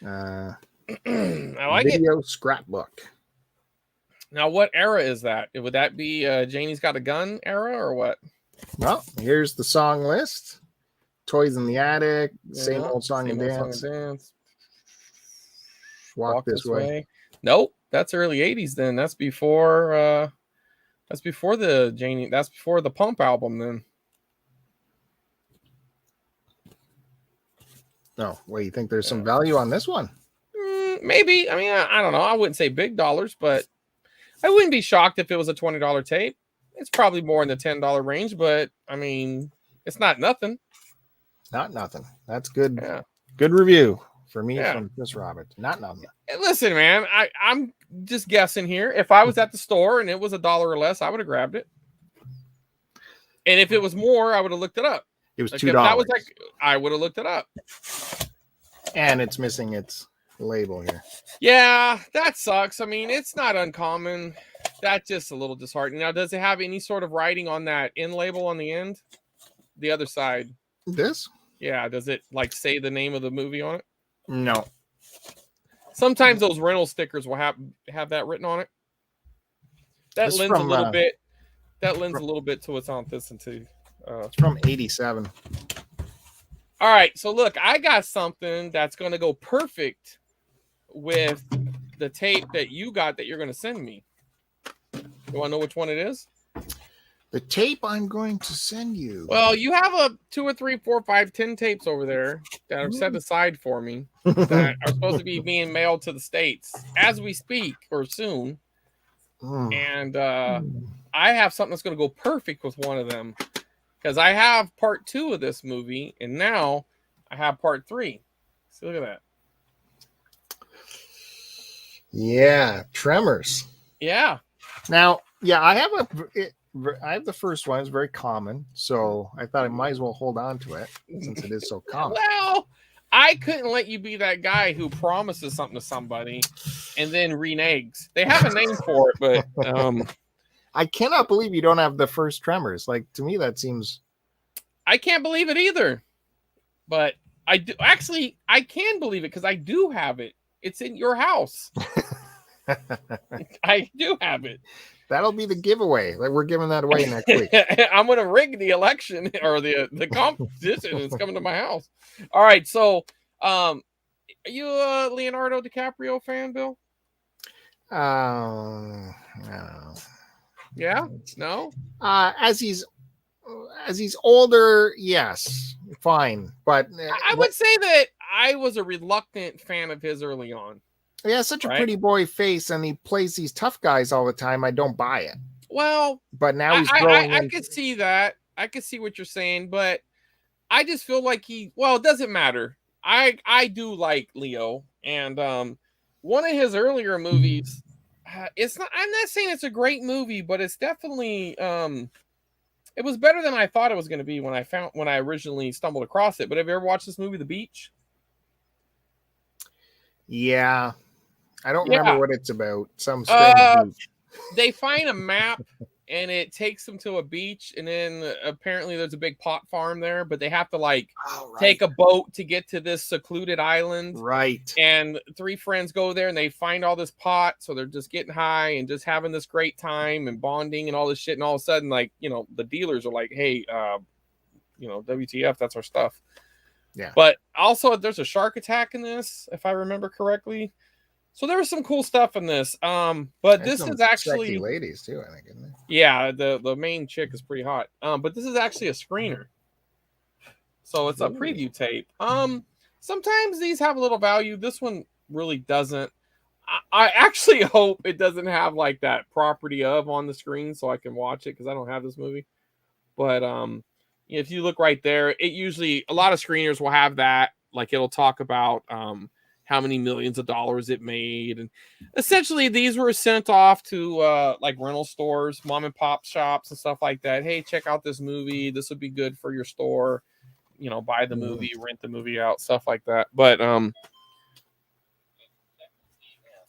I like video scrapbook. Now, what era is that? Would that be Janie's Got a Gun era or what? Well, here's the song list. Toys in the Attic, Same Old Song and Dance. Walk This Way. Nope, that's early 80s then. That's before the Janie, that's before the Pump album then. Oh, well, you think there's some value on this one? Maybe. I mean, I don't know. I wouldn't say big dollars, but I wouldn't be shocked if it was a $20 tape. It's probably more in the $10 range, but I mean, it's not nothing. Not nothing. That's good. Yeah. Good review for me from Chris Roberts. Not nothing. Listen, man, I'm just guessing here. If I was at the store and it was $1 or less, I would have grabbed it. And if it was more, I would have looked it up. It was $2. If that was like, I would have looked it up. And it's missing its label here. Yeah, that sucks. I mean, it's not uncommon. That's just a little disheartening. Now, does it have any sort of writing on that end label on the end? The other side. This? Yeah. Does it like say the name of the movie on it? No. Sometimes those rental stickers will have that written on it. That lends a little bit. That lends a little bit to its authenticity. It's from 87. All right, so look, I got something that's going to go perfect with the tape that you got that you're going to send me. You want to know which one it is? The tape I'm going to send you. Well, you have a 2 or 3, 4, 5, 10 tapes over there that are set aside for me that are supposed to be being mailed to the States as we speak or soon. And I have something that's going to go perfect with one of them because I have part 2 of this movie and now I have part 3. So look at that. Yeah, Tremors. Yeah. Now, yeah, I have the first one. It's very common, so I thought I might as well hold on to it since it is so common. Well, I couldn't let you be that guy who promises something to somebody and then reneges. They have a name for it, but I cannot believe you don't have the first Tremors. Like, to me, that seems... I can't believe it either. But I do actually. I can believe it because I do have it. It's in your house. I do have it. That'll be the giveaway. Like, we're giving that away next week. I'm gonna rig the election or the competition. It's coming to my house. All right. So, are you a Leonardo Dicaprio fan, Bill? No. Yeah. No. As he's older, yes, fine. But I would say that I was a reluctant fan of his early on. He has such a pretty boy face, and he plays these tough guys all the time. I don't buy it. Well, but now he's growing. I could see that. I could see what you're saying, but I just feel like well, it doesn't matter. I do like Leo, and one of his earlier movies. It's not. I'm not saying it's a great movie, but it's definitely. It was better than I thought it was going to be when I originally stumbled across it. But have you ever watched this movie, The Beach? Yeah. I don't remember what it's about. Some strange beach. They find a map and it takes them to a beach, and then apparently there's a big pot farm there, but they have to take a boat to get to this secluded island. Right. And 3 friends go there and they find all this pot, so they're just getting high and just having this great time and bonding and all this shit. And all of a sudden, the dealers are like, "Hey, WTF? That's our stuff." Yeah. But also, there's a shark attack in this, if I remember correctly. So there was some cool stuff in this. But this is actually sexy ladies too, I think, isn't it? Yeah, the main chick is pretty hot. But this is actually a screener. So it's a preview tape. Sometimes these have a little value. This one really doesn't. I actually hope it doesn't have like that property of on the screen so I can watch it because I don't have this movie. But if you look right there, it usually a lot of screeners will have that. Like it'll talk about how many millions of dollars it made, and essentially these were sent off to like rental stores, mom and pop shops, and stuff like that. Hey, check out this movie. This would be good for your store. Buy the movie, rent the movie out, stuff like that. But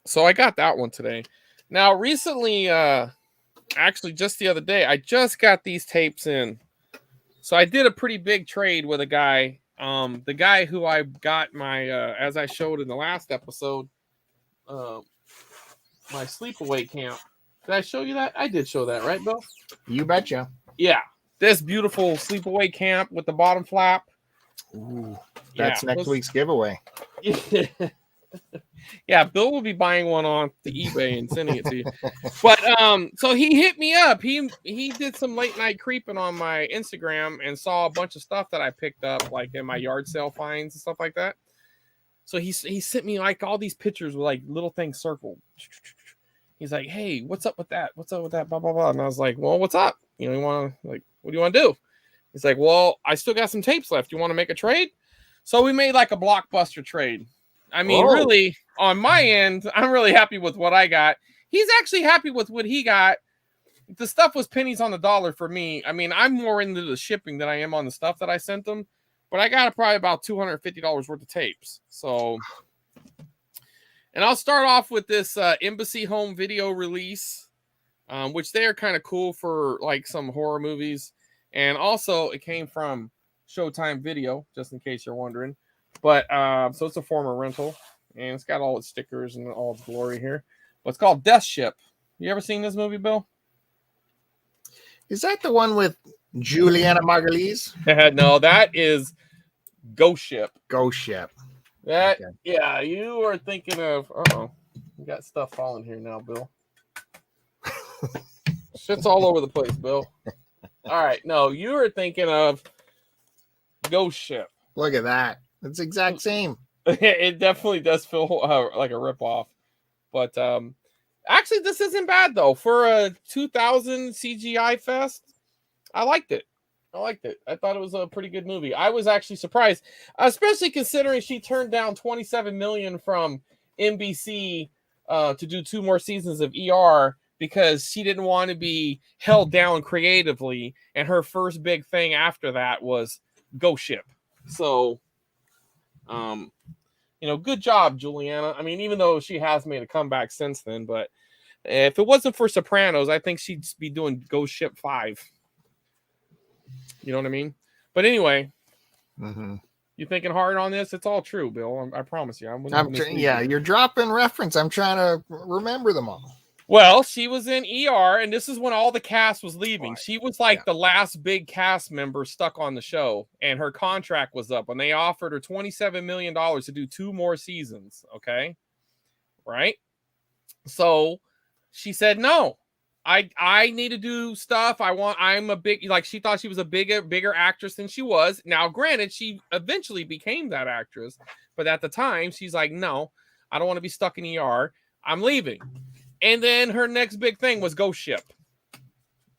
so I got that one today. Now, recently, actually, just the other day, I just got these tapes in. So I did a pretty big trade with a guy. The guy who I got my, as I showed in the last episode, my sleepaway camp. Did I show you that? I did show that, right, Bill? You betcha. Yeah. This beautiful sleepaway camp with the bottom flap. Ooh, that's next week's giveaway. Yeah, Bill will be buying one on the eBay and sending it to you. But so he hit me up. He did some late night creeping on my Instagram and saw a bunch of stuff that I picked up, like in my yard sale finds and stuff like that. So he sent me like all these pictures with like little things circled. He's like, "Hey, what's up with that? What's up with that? Blah blah blah." And I was like, "Well, what's up? You want to what do you want to do?" He's like, "Well, I still got some tapes left. You want to make a trade?" So we made like a blockbuster trade. I mean, really, on my end, I'm really happy with what I got. He's actually happy with what he got. The stuff was pennies on the dollar for me. I mean, I'm more into the shipping than I am on the stuff that I sent him. But I got probably about $250 worth of tapes. So, and I'll start off with this Embassy Home video release, which they are kind of cool for like some horror movies. And also, it came from Showtime Video, just in case you're wondering. But so it's a former rental, and it's got all its stickers and all its glory here. But it's called Death Ship. You ever seen this movie, Bill? Is that the one with Juliana Margulies? No, that is Ghost Ship. Ghost Ship. That, Okay. yeah, you are thinking of, uh-oh. We got stuff falling here now, Bill. Shit's all over the place, Bill. All right, no, you are thinking of Ghost Ship. Look at that. It's the exact same. It definitely does feel like a ripoff. But actually, this isn't bad, though. For a 2000 CGI fest, I liked it. I thought it was a pretty good movie. I was actually surprised, especially considering she turned down $27 million from NBC to do 2 more seasons of ER because she didn't want to be held down creatively. And her first big thing after that was Ghost Ship. So, good job, Juliana. I mean, even though she has made a comeback since then, but if it wasn't for Sopranos, I think she'd be doing Ghost Ship 5. You know what I mean? But anyway, you thinking hard on this? It's all true, Bill. I promise you. You're dropping reference. I'm trying to remember them all. Well, she was in ER, and this is when all the cast was leaving. She was like the last big cast member stuck on the show, and her contract was up, and they offered her $27 million to do 2 more seasons. Okay, right? So she said no. I need to do stuff. I'm a big, like, she thought she was a bigger actress than she was. Now, granted, she eventually became that actress, but at the time, she's like, no, I don't want to be stuck in ER. I'm leaving. And then her next big thing was Ghost Ship.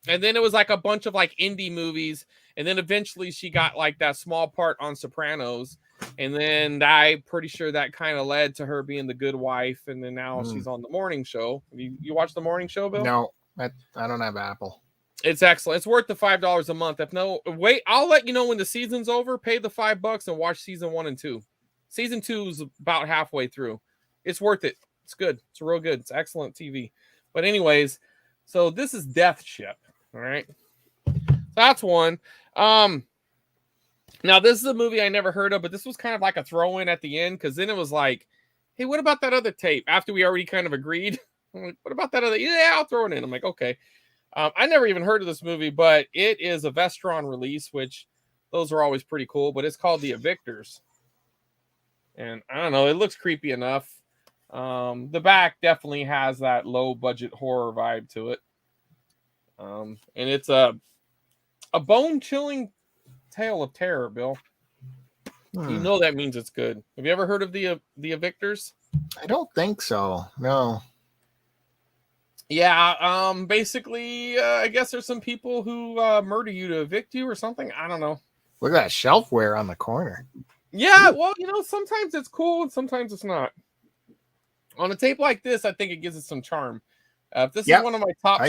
And then it was like a bunch of like indie movies. And then eventually she got like that small part on Sopranos. And then I'm pretty sure that kind of led to her being the good wife. And then now she's on the morning show. You watch the morning show, Bill? No, I don't have Apple. It's excellent. It's worth the $5 a month. Wait, I'll let you know when the season's over. Pay the $5 and watch season 1 and 2. Season 2 is about halfway through. It's worth it. It's good. It's real good. It's excellent TV. But anyways, so this is Death Ship. All right. So that's one. Now this is a movie I never heard of, but this was kind of like a throw in at the end, because then it was like, hey, what about that other tape? After we already kind of agreed. I'm like, what about that other? Yeah, I'll throw it in. I'm like, okay. I never even heard of this movie, but it is a Vestron release, which those are always pretty cool, but it's called The Evictors. And I don't know, it looks creepy enough. The back definitely has that low budget horror vibe to it. And it's a bone chilling tale of terror, Bill. You know that means it's good. Have you ever heard of the Evictors? I don't think so. No. Yeah, basically, I guess there's some people who murder you to evict you or something. I don't know. Look at that shelfware on the corner. Yeah, well, sometimes it's cool and sometimes it's not. On a tape like this, I think it gives it some charm. If this is one of my top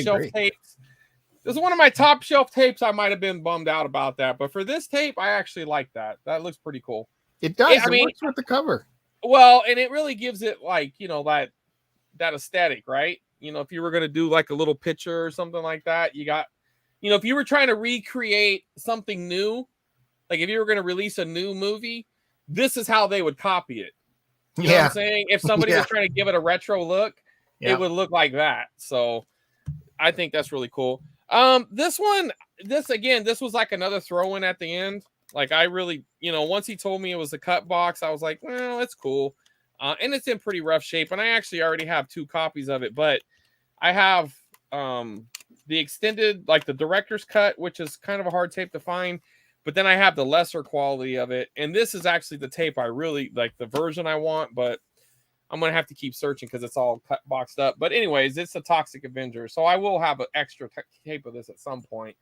shelf tapes, I might have been bummed out about that. But for this tape, I actually like that. That looks pretty cool. It does. It works with the cover. Well, and it really gives it like, that aesthetic, right? If you were going to do like a little picture or something like that, you got, if you were trying to recreate something new, like if you were going to release a new movie, this is how they would copy it. You know what I'm saying? If somebody was trying to give it a retro look, it would look like that. So I think that's really cool. This was like another throw in at the end. Like I really, once he told me it was a cut box, I was like, well, it's cool. And it's in pretty rough shape. And I actually already have 2 copies of it, but I have the extended, like the director's cut, which is kind of a hard tape to find. But then I have the lesser quality of it. And this is actually the tape I really like, the version I want, but I'm going to have to keep searching because it's all boxed up. But anyways, it's a Toxic Avenger. So I will have an extra tape of this at some point.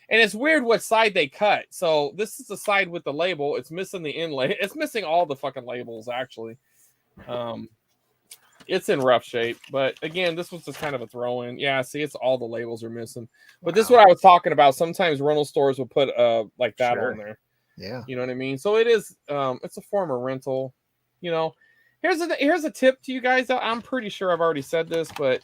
And it's weird what side they cut. So this is the side with the label. It's missing the inlay. It's missing all the fucking labels, actually. It's in rough shape. But again, this was just kind of a throw in. Yeah, see, it's all the labels are missing. But this is what I was talking about. Sometimes rental stores will put like that on there. Yeah. You know what I mean? So it is it's a form of rental. Here's a tip to you guys. I'm pretty sure I've already said this, but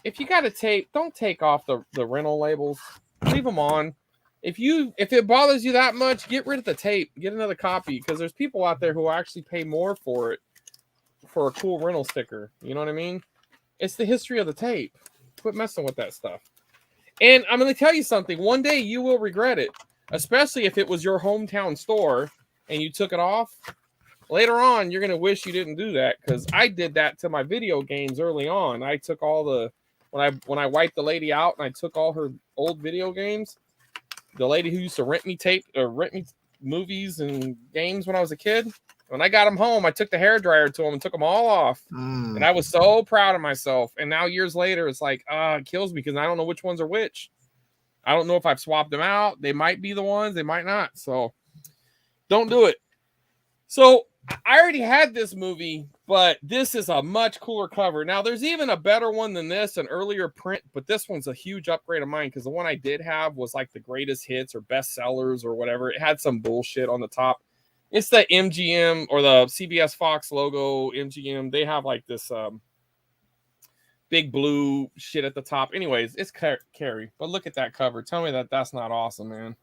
if you got a tape, don't take off the rental labels. Leave them on. If it bothers you that much, get rid of the tape. Get another copy, because there's people out there who will actually pay more for it for a cool rental sticker. You know what I mean? It's the history of the tape. Quit messing with that stuff. And I'm going to tell you something. One day you will regret it, especially if it was your hometown store and you took it off. Later on, you're going to wish you didn't do that, because I did that to my video games early on. I took all the when I wiped the lady out and I took all her old video games. The lady who used to rent me movies and games when I was a kid. When I got them home, I took the hairdryer to them and took them all off. And I was so proud of myself. And now years later, it's like, it kills me because I don't know which ones are which. I don't know if I've swapped them out. They might be the ones, they might not. So don't do it. So I already had this movie, but this is a much cooler cover. Now, there's even a better one than this, an earlier print, but this one's a huge upgrade of mine because the one I did have was like the greatest hits or best sellers or whatever. It had some bullshit on the top. It's the MGM or the CBS Fox logo, MGM. They have like this big blue shit at the top. Anyways, it's Carrie. But look at that cover. Tell me that that's not awesome, man.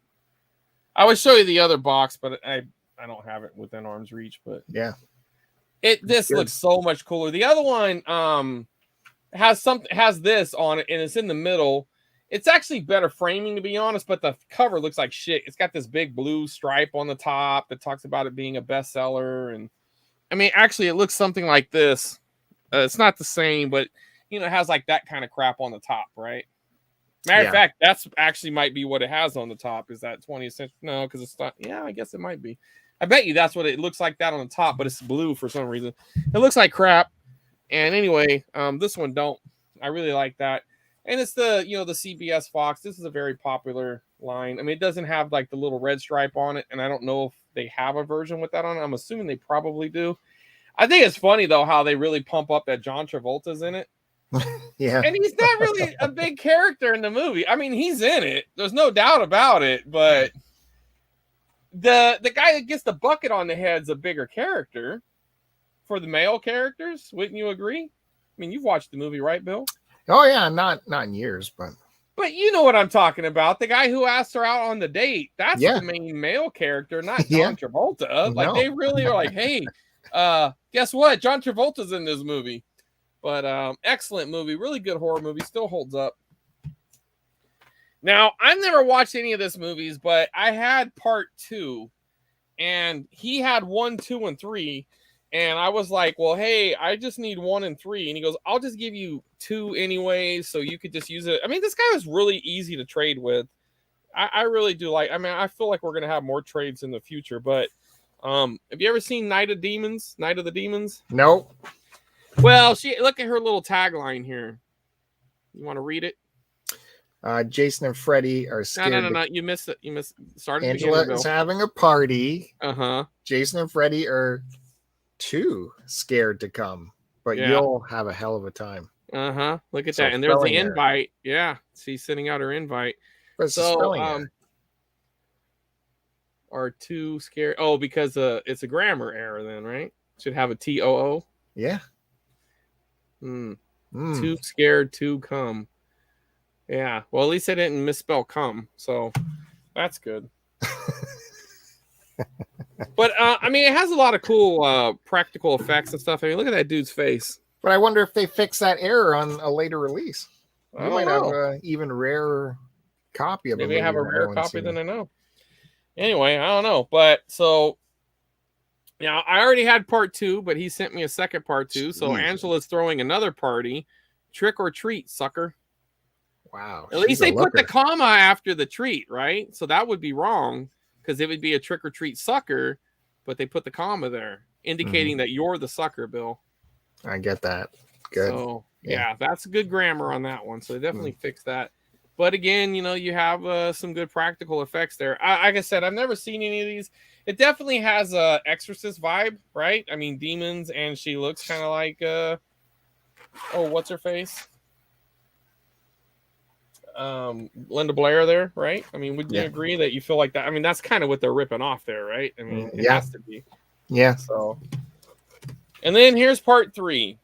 I would show you the other box, but I don't have it within arm's reach. But yeah, this looks so much cooler. The other one has this on it, and it's in the middle. It's actually better framing, to be honest, but the cover looks like shit. It's got this big blue stripe on the top that talks about it being a bestseller. And I mean, actually, it looks something like this. It's not the same, but it has like that kind of crap on the top, right? Matter of fact, that's actually might be what it has on the top. Is that 20th century? No, because it's not. Yeah, I guess it might be. I bet you that's what it looks like, that on the top, but it's blue for some reason. It looks like crap. And anyway, this one don't. I really like that. And it's the CBS Fox. This is a very popular line. I mean, it doesn't have like the little red stripe on it, and I don't know if they have a version with that on it. I'm assuming they probably do. I think it's funny though how they really pump up that John Travolta's in it. Yeah. And he's not really a big character in the movie. I mean, he's in it. There's no doubt about it, but the guy that gets the bucket on the head's a bigger character for the male characters. Wouldn't you agree? I mean, you've watched the movie, right, Bill? Oh yeah, not in years, but you know what I'm talking about. The guy who asked her out on the date, that's the main male character, not John Travolta. Like they really are like, hey, guess what? John Travolta's in this movie. But excellent movie, really good horror movie, still holds up. Now, I've never watched any of this movies, but I had part 2, and he had 1, 2, and 3. And I was like, well, hey, I just need 1 and 3. And he goes, I'll just give you 2 anyways, so you could just use it. I mean, this guy was really easy to trade with. I really do like, I mean, I feel like we're going to have more trades in the future. But have you ever seen Night of the Demons? Nope. Well, look at her little tagline here. You want to read it? Jason and Freddy are scared. No. You missed it. Started. Angela is having a party. Uh-huh. Jason and Freddy are too scared to come, but you'll have a hell of a time. Uh-huh. Look at that. And there's the invite. Yeah. She's sending out her invite. Are too scared. Oh, because it's a grammar error then, right? Should have a TOO. Yeah. Too scared to come. Yeah. Well, at least I didn't misspell come, so that's good. But I mean, it has a lot of cool practical effects and stuff. I mean, look at that dude's face. But I wonder if they fix that error on a later release. You might have an even rarer copy of it. Maybe I have a rare copy than I know. Anyway, I don't know. But so, yeah, I already had part 2, but he sent me a second part 2. So Angela's throwing another party. Trick or treat, sucker. Wow. At least they put the comma after the treat, right? So that would be wrong because it would be a trick or treat sucker, but they put the comma there, indicating that you're the sucker, Bill. I get that. Good. So, yeah, that's good grammar on that one. So they definitely fixed that. But again, you have some good practical effects there. Like I said, I've never seen any of these. It definitely has a Exorcist vibe, right? I mean, demons, and she looks kind of like, what's her face? Linda Blair there, right? I mean, would you agree that you feel like that? I mean, that's kind of what they're ripping off there, right? I mean, it has to be. Yeah. So, and then here's part 3.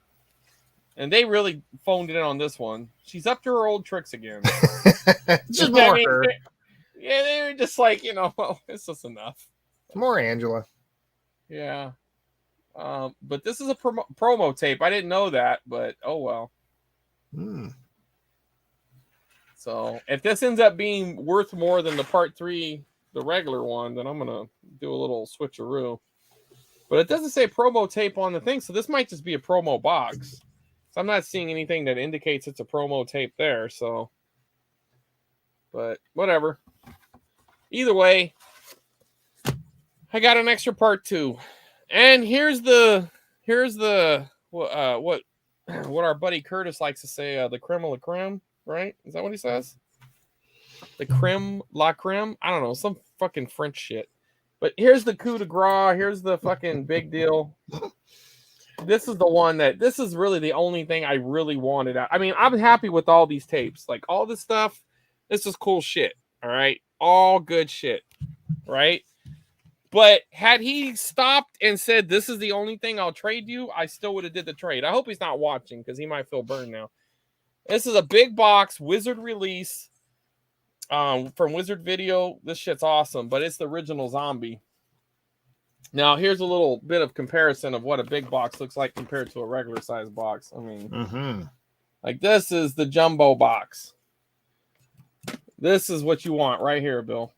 And they really phoned it in on this one. She's up to her old tricks again. Just more her. They were just like, well, it's just enough. More Angela. Yeah. But this is a promo tape. I didn't know that, but oh well. So if this ends up being worth more than the part 3, the regular one, then I'm gonna do a little switcheroo. But it doesn't say promo tape on the thing, so this might just be a promo box. So I'm not seeing anything that indicates it's a promo tape there. So, but whatever. Either way, I got an extra part 2, and here's the what our buddy Curtis likes to say, the creme de la creme, right? Is that what he says? The creme la creme? I don't know, some fucking French shit. But here's the coup de grace. Here's the fucking big deal. This is the one this is really the only thing I really wanted. I mean, I'm happy with all these tapes. Like, all this stuff, this is cool shit. All right? All good shit. Right? But had he stopped and said, this is the only thing I'll trade you, I still would have did the trade. I hope he's not watching because he might feel burned now. This is a big box Wizard release from Wizard Video. This shit's awesome, but it's the original Zombie. Now, here's a little bit of comparison of what a big box looks like compared to a regular size box. I mean, like, this is the jumbo box. This is what you want right here, Bill.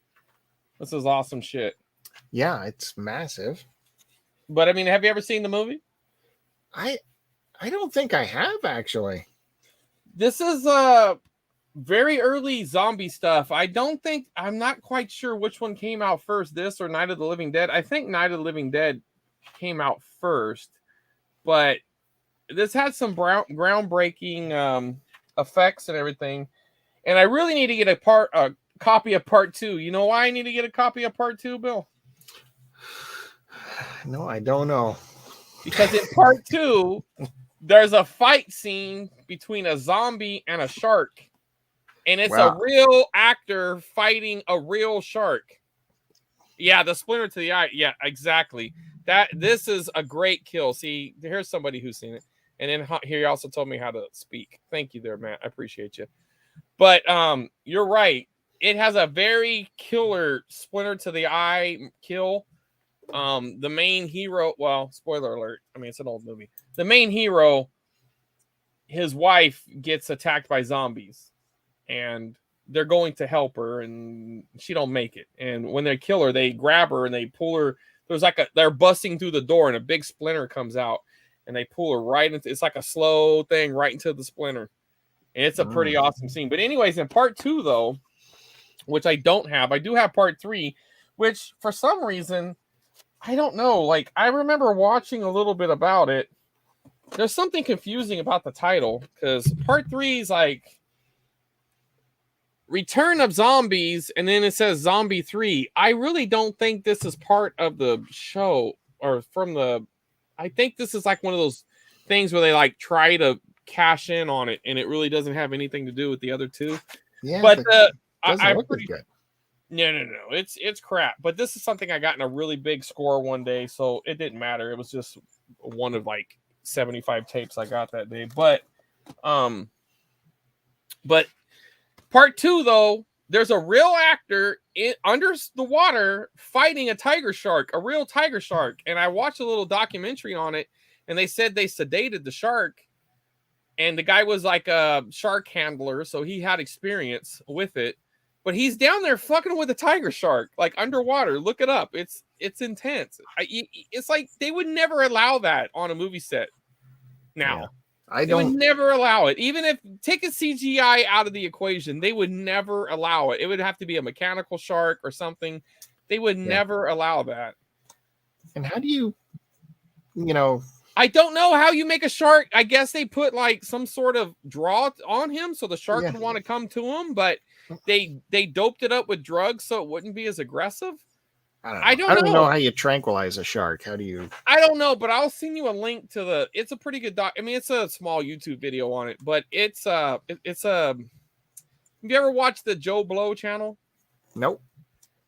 This is awesome shit. Yeah, it's massive. But I mean, have you ever seen the movie? I don't think I have, actually. This is very early zombie stuff. I'm not quite sure which one came out first, this or Night of the Living Dead. I think Night of the Living Dead came out first, but this had some groundbreaking effects and everything. And I really need to get a copy of part 2. You know why I need to get a copy of part 2, Bill? No, I don't know. Because in part 2, there's a fight scene between a zombie and a shark. And it's a real actor fighting a real shark. Yeah, the splinter to the eye. Yeah, exactly. This is a great kill. See, here's somebody who's seen it. And then here he also told me how to speak. Thank you there, Matt. I appreciate you. But you're right. It has a very killer splinter to the eye kill. The main hero, well, spoiler alert. I mean, it's an old movie. The main hero, his wife gets attacked by zombies. And they're going to help her, and she don't make it. And when they kill her, they grab her and they pull her. They're busting through the door, and a big splinter comes out, and they pull her right into. It's like a slow thing right into the splinter, and it's a pretty awesome scene. But anyways, in part 2 though, which I don't have, I do have part 3, which for some reason I don't know. Like, I remember watching a little bit about it. There's something confusing about the title because part 3 is like Return of Zombies, and then it says Zombie 3. I really don't think this is part of the show or from the. I think this is like one of those things where they like try to cash in on it, and it really doesn't have anything to do with the other 2. Yeah, but I'm pretty good. No, it's crap. But this is something I got in a really big score one day, so it didn't matter. It was just one of like 75 tapes I got that day. But part 2 though, there's a real actor under the water fighting a tiger shark, a real tiger shark. And I watched a little documentary on it, and they said they sedated the shark, and the guy was like a shark handler, so he had experience with it. But he's down there fucking with a tiger shark, like underwater. Look it up. It's intense. It's like they would never allow that on a movie set. Now, yeah, they would never allow it. Even if take a CGI out of the equation, they would never allow it. It would have to be a mechanical shark or something. They would never allow that. And how do you I don't know how you make a shark. I guess they put like some sort of draw on him so the shark would want to come to him, but they doped it up with drugs so it wouldn't be as aggressive. I don't know how you tranquilize a shark. How do you? I don't know, but I'll send you a link to the. It's a pretty good doc. I mean, it's a small YouTube video on it, but it's Have you ever watched the Joe Blow channel? Nope.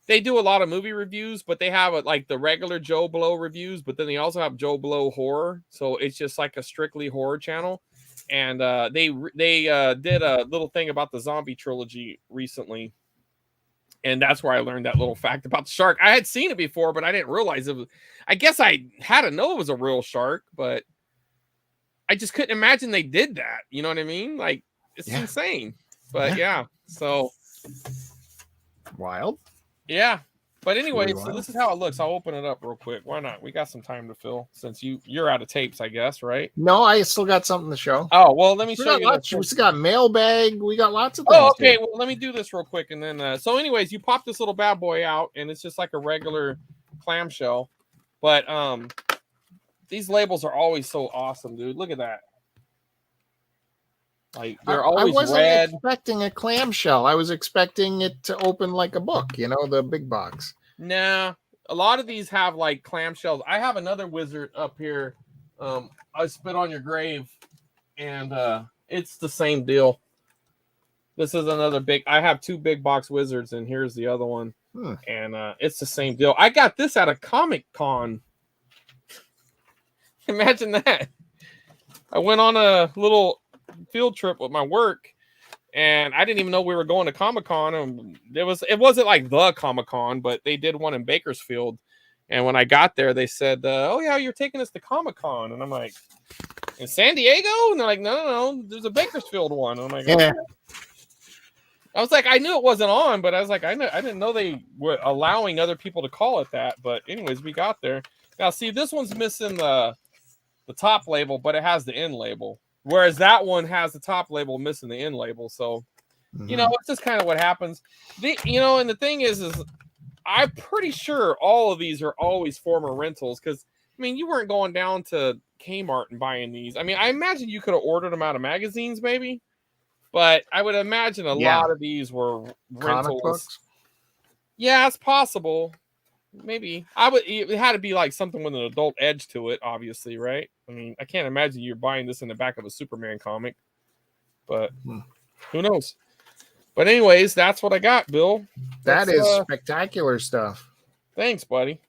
They do a lot of movie reviews, but they have like the regular Joe Blow reviews, but then they also have Joe Blow horror. So it's just like a strictly horror channel. And they did a little thing about the zombie trilogy recently. And that's where I learned that little fact about the shark. I had seen it before, but I didn't realize it was. I guess I had to know it was a real shark, but I just couldn't imagine they did that. You know what I mean? Like, it's insane. But yeah, so wild. Yeah. But anyway, Really so wild. this is how it looks. I'll open it up real quick. Why not? We got some time to fill since you're out of tapes, I guess, right? No, I still got something to show. Oh, well, let me We show got you lots. this. We still got mailbag. We got lots of things. Oh, okay. here. Well, let me do this real quick. And then, so anyways, you pop this little bad boy out and it's just like a regular clamshell. But these labels are always so awesome, dude. Look at that. Like they're always I wasn't red. expecting a clamshell. I was expecting it to open like a book, the big box. Nah, a lot of these have like clamshells. I have another wizard up here. I spit on your grave, and it's the same deal. This is another big. I have 2 big box wizards, and here's the other one, and it's the same deal. I got this at a Comic Con. Imagine that. I went on a little field trip with my work, and I didn't even know we were going to Comic-Con. And it wasn't like the Comic-Con, but they did one in Bakersfield. And when I got there, they said, "Oh yeah, you're taking us to Comic-Con." And I'm like, "In San Diego?" And they're like, "No, there's a Bakersfield one." And I'm like, yeah. I was like, I knew it wasn't on, but I was like, I didn't know they were allowing other people to call it that. But anyways, we got there. Now, see, this one's missing the top label, but it has the end label. Whereas that one has the top label missing the end label. So, it's just kind of what happens. And the thing is I'm pretty sure all of these are always former rentals. Because, you weren't going down to Kmart and buying these. I imagine you could have ordered them out of magazines maybe. But I would imagine a lot of these were rentals. Comic books? Yeah, it's possible. Maybe it had to be like something with an adult edge to it, obviously, right? I can't imagine you're buying this in the back of a Superman comic, but who knows? But anyways, that's what I got, Bill. That is spectacular stuff. Thanks, buddy.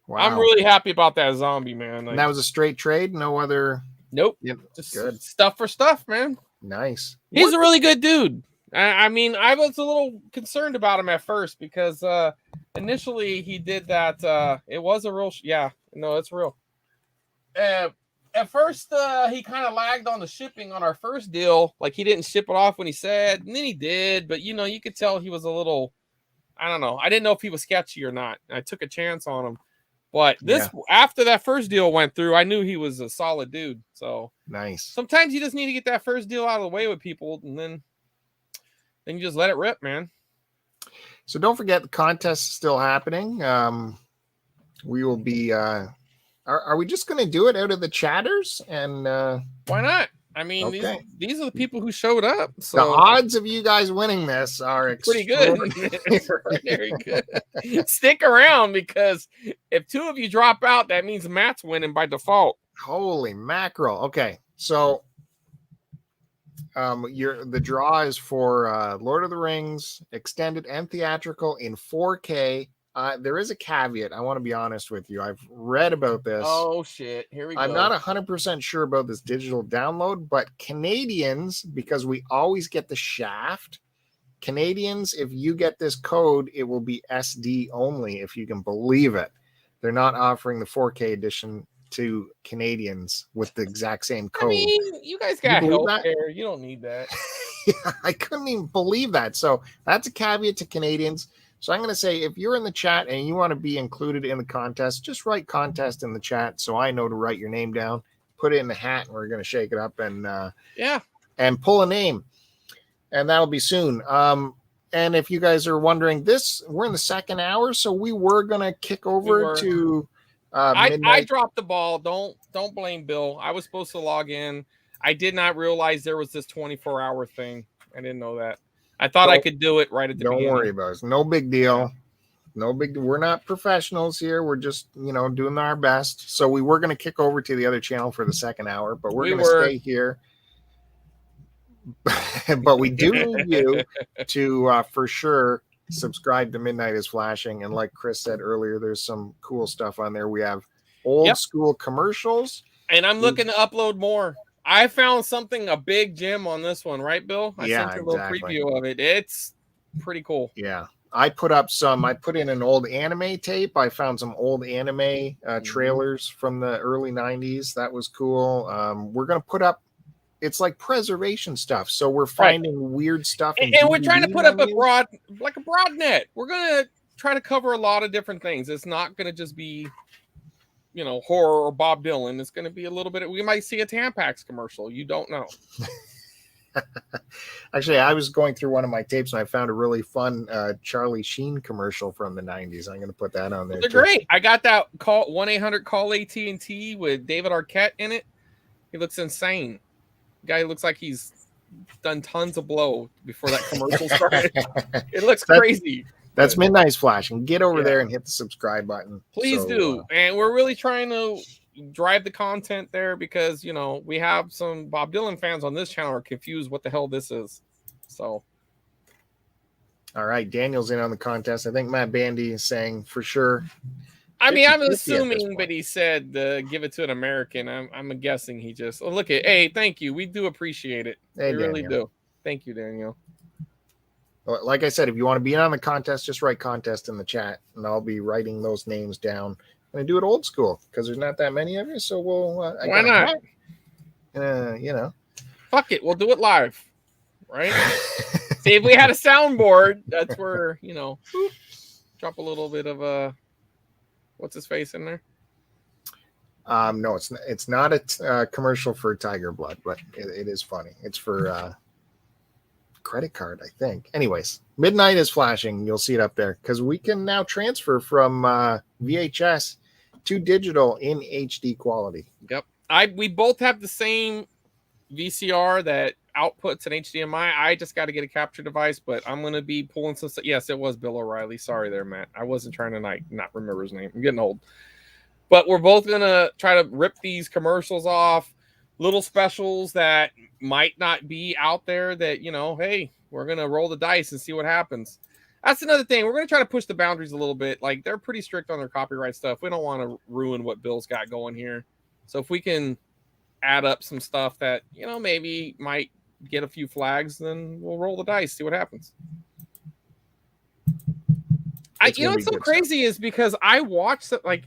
Wow. I'm really happy about that zombie, man. And that was a straight trade, no other. Nope. Yep. Just good stuff for stuff, man. Nice. He's a really good dude. I was a little concerned about him at first because initially he did that. It was a real. It's real. At first, he kind of lagged on the shipping on our first deal. Like he didn't ship it off when he said, and then he did. But you could tell he was a little. I don't know. I didn't know if he was sketchy or not. I took a chance on him. But after that first deal went through, I knew he was a solid dude. So nice. Sometimes you just need to get that first deal out of the way with people, and then you just let it rip, man. So don't forget the contest is still happening. We will be. Are we just going to do it out of the chatters? And why not? These are the people who showed up. So the odds of you guys winning this are pretty good. Very good. Stick around because if 2 of you drop out, that means Matt's winning by default. Holy mackerel! Okay, so the draw is for Lord of the Rings extended and theatrical in 4K. There is a caveat. I want to be honest with you. I've read about this. Oh shit! Here we go. I'm not 100% sure about this digital download, but Canadians, because we always get the shaft. Canadians, if you get this code, it will be SD only. If you can believe it, they're not offering the 4K edition to Canadians with the exact same code. You guys got help there. You don't need that. Yeah, I couldn't even believe that. So that's a caveat to Canadians. So I'm going to say, if you're in the chat and you want to be included in the contest, just write contest in the chat so I know to write your name down, put it in the hat, and we're going to shake it up and pull a name. And that'll be soon. And if you guys are wondering, we're in the second hour, so we were going to kick over to I dropped the ball. Don't blame Bill. I was supposed to log in. I did not realize there was this 24-hour thing. I didn't know that. I thought I could do it right at the beginning. Don't worry about it. No big deal. We're not professionals here. We're just, doing our best. So we were going to kick over to the other channel for the second hour, but we're going to stay here. But we do need you to, for sure, subscribe to Midnight is Flashing. And like Chris said earlier, there's some cool stuff on there. We have old school commercials. And I'm looking to upload more. I found a big gem on this one, right, Bill? I sent you a little preview of it. It's pretty cool. Yeah. I put in an old anime tape. I found some old anime trailers from the early 90s. That was cool. We're going to put up it's like preservation stuff. So we're finding weird stuff, and we're trying to put up a broad net. We're gonna try to cover a lot of different things. It's not gonna just be, you know, horror or Bob Dylan. It's gonna be a little bit. We might see a Tampax commercial. You don't know. Actually, I was going through one of my tapes and I found a really fun Charlie Sheen commercial from the 90s. I'm going to put that on there. They're great. I got that call 1-800-CALL AT&T with David Arquette in it. He looks insane. The guy looks like he's done tons of blow before that commercial started. It looks crazy. That's Midnight's Flashing. Get over there and hit the subscribe button. Please do. And we're really trying to drive the content there because, you know, we have some Bob Dylan fans on this channel are confused what the hell this is. So all right, Daniel's in on the contest. I think Matt Bandy is saying for sure. I mean, I'm assuming, but he said give it to an American. I'm guessing he just look at. Hey, thank you. We do appreciate it. Hey, we really do. Thank you, Daniel. Like I said, if you want to be in on the contest, just write contest in the chat, and I'll be writing those names down. I'm gonna do it old school because there's not that many of you. So we'll. Why not? You know. Fuck it. We'll do it live. Right. See, if we had a soundboard, that's where, you know, drop a little bit of what's his face in there? No, it's not a commercial for Tiger Blood, but it is funny. It's for credit card, I think. Anyways, Midnight is Flashing. You'll see it up there because we can now transfer from VHS to digital in HD quality. Yep. We both have the same VCR that outputs an HDMI. I just got to get a capture device, but I'm going to be pulling some. Yes, it was Bill O'Reilly. Sorry there, Matt. I wasn't trying to not remember his name. I'm getting old. But we're both going to try to rip these commercials off, little specials that might not be out there that, you know, hey, we're going to roll the dice and see what happens. That's another thing. We're going to try to push the boundaries a little bit. Like, they're pretty strict on their copyright stuff. We don't want to ruin what Bill's got going here. So if we can add up some stuff that, you know, maybe might get a few flags, then we'll roll the dice, see what happens. You know what's so crazy is because I watched it like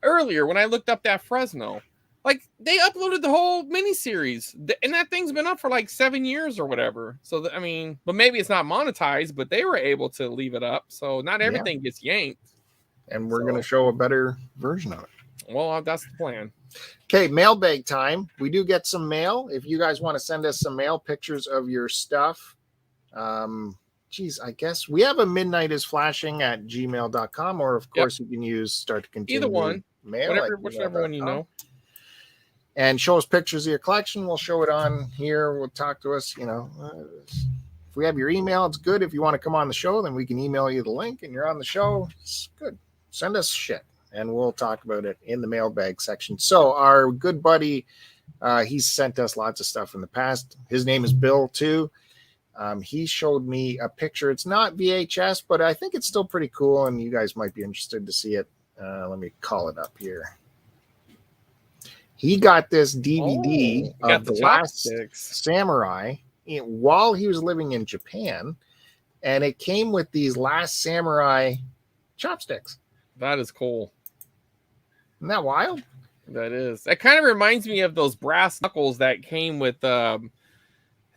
earlier when I looked up that Fresno, like they uploaded the whole miniseries, and that thing's been up for like 7 years or whatever. So I mean, but maybe it's not monetized, but they were able to leave it up, so not everything gets yanked. And we're going to show a better version of it. Well, that's the plan. Okay, mailbag time. We do get some mail. If you guys want to send us some mail, pictures of your stuff. I guess we have a midnightisflashing@gmail.com, or of course you can use start to continue. Either one. Mail. Whichever one you know. And show us pictures of your collection. We'll show it on here. We'll talk to us. You know, if we have your email, it's good. If you want to come on the show, then we can email you the link and you're on the show. It's good. Send us shit. And we'll talk about it in the mailbag section. So our good buddy, he's sent us lots of stuff in the past. His name is Bill, too. He showed me a picture. It's not VHS, but I think it's still pretty cool, and you guys might be interested to see it. Let me call it up here. He got this DVD of The Last Samurai while he was living in Japan, and it came with these Last Samurai chopsticks. That is cool. Isn't that wild? That is. That kind of reminds me of those brass knuckles that came with, I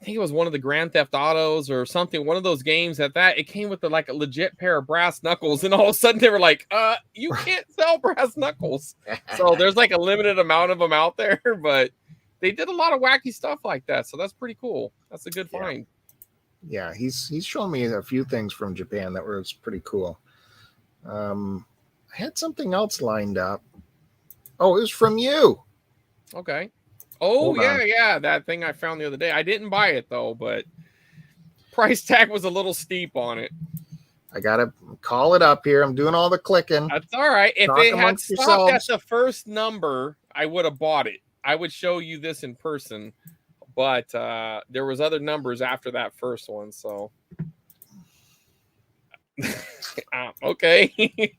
think it was one of the Grand Theft Autos or something. One of those games it came with like a legit pair of brass knuckles. And all of a sudden they were like, you can't sell brass knuckles. So there's like a limited amount of them out there, but they did a lot of wacky stuff like that. So that's pretty cool. That's a good find. Yeah. He's shown me a few things from Japan that was pretty cool. I had something else lined up. Oh, it was from you. Okay. Oh, yeah. That thing I found the other day. I didn't buy it, though, but price tag was a little steep on it. I got to call it up here. I'm doing all the clicking. That's all right. If it had stopped at the first number, I would have bought it. I would show you this in person, but there was other numbers after that first one, so. Okay.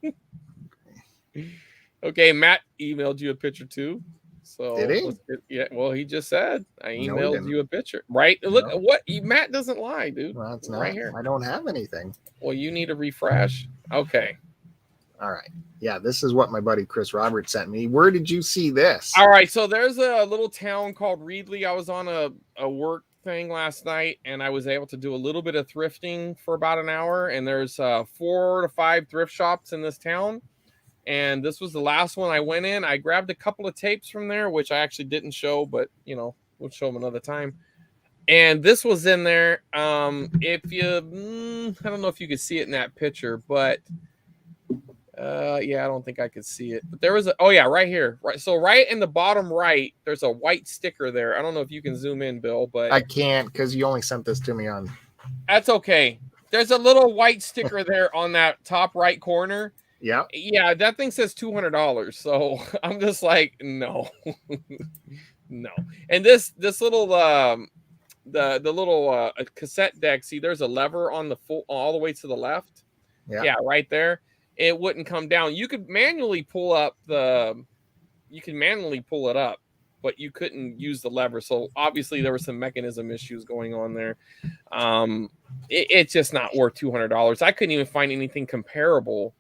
Okay, Matt emailed you a picture too. So did he? Yeah, well, he just said I emailed you a picture. Right? Look, what Matt doesn't lie, dude. Well, it's not right here. I don't have anything. Well, you need a refresh. Okay. All right. Yeah, this is what my buddy Chris Roberts sent me. Where did you see this? All right, so there's a little town called Reedley. I was on a work thing last night, and I was able to do a little bit of thrifting for about an hour. And there's 4 to 5 thrift shops in this town. And this was the last one I went in. I grabbed a couple of tapes from there, which I actually didn't show, but we'll show them another time. And this was in there. If you, I don't know if you could see it in that picture, but yeah, I don't think I could see it. But there was right here. Right. So right in the bottom right, there's a white sticker there. I don't know if you can zoom in, Bill, but I can't because you only sent this to me on. That's okay. There's a little white sticker there on that top right corner. Yeah. Yeah, that thing says $200. So I'm just like, no. No. And this little the little cassette deck, see there's a lever on the all the way to the left. Yeah, right there. It wouldn't come down. You could manually pull up it up, but you couldn't use the lever. So obviously there were some mechanism issues going on there. It's just not worth $200. I couldn't even find anything comparable.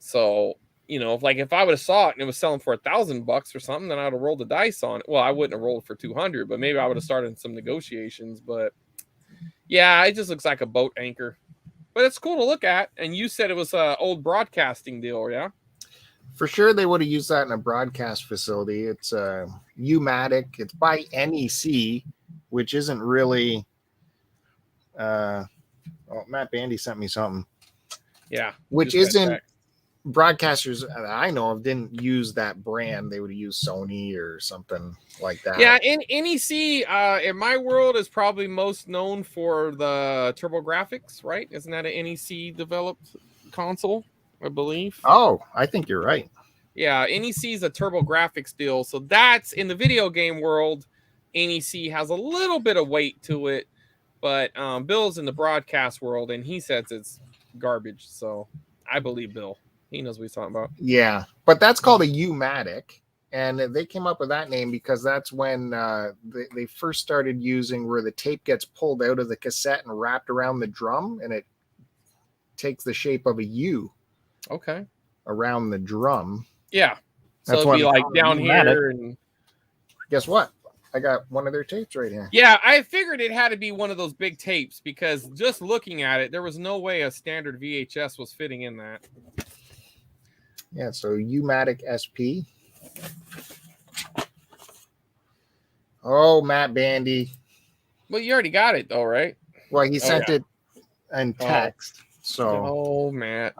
So, if I would have saw it and it was selling for $1,000 or something, then I'd have rolled the dice on it. Well, I wouldn't have rolled for 200, but maybe I would have started some negotiations. But yeah, it just looks like a boat anchor. But it's cool to look at. And you said it was an old broadcasting deal, yeah? For sure, they would have used that in a broadcast facility. It's a U-matic. It's by NEC, which isn't really. Matt Bandy sent me something. Yeah, which isn't broadcasters that I know of didn't use that brand. They would use Sony or something like that. Yeah, in NEC, in my world, is probably most known for the TurboGrafx, right? Isn't that an NEC developed console, I believe? Oh, I think you're right. Yeah, NEC is a TurboGrafx deal. So that's in the video game world. NEC has a little bit of weight to it, but Bill's in the broadcast world, and he says it's garbage. So I believe Bill. He knows what he's talking about. Yeah, but that's called a U-matic, and they came up with that name because that's when they first started using where the tape gets pulled out of the cassette and wrapped around the drum, and it takes the shape of a U. Okay. Around the drum. Yeah. That's so it'd be like down here. And guess what? I got one of their tapes right here. Yeah, I figured it had to be one of those big tapes because just looking at it, there was no way a standard VHS was fitting in that. Yeah, so U-matic SP. Oh, Matt Bandy. Well, you already got it though, right? Well, he sent it in text. So Matt.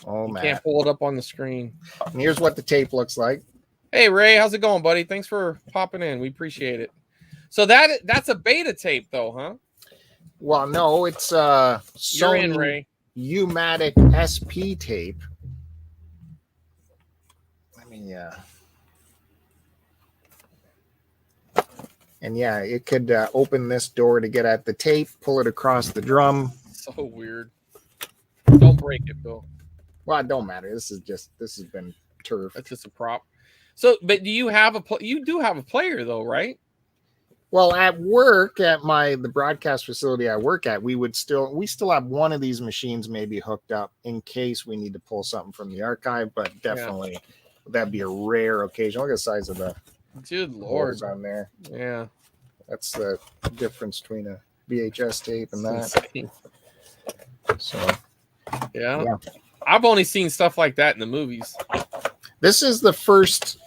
Matt. Can't pull it up on the screen. And here's what the tape looks like. Hey Ray, how's it going, buddy? Thanks for popping in. We appreciate it. So that's a beta tape though, huh? Well, no, it's You're in, Ray. U-matic SP tape. And yeah, it could open this door to get at the tape, pull it across the drum. So weird. Don't break it, Bill. Well, it don't matter. This has been turf. That's just a prop. So, but do you have you do have a player though, right? Well, at work, at the broadcast facility I work at, we still have one of these machines maybe hooked up in case we need to pull something from the archive, but definitely that'd be a rare occasion. Look at the size of the good Lord on there. Yeah. That's the difference between a VHS tape and that. Insane. So yeah. I've only seen stuff like that in the movies. This is the first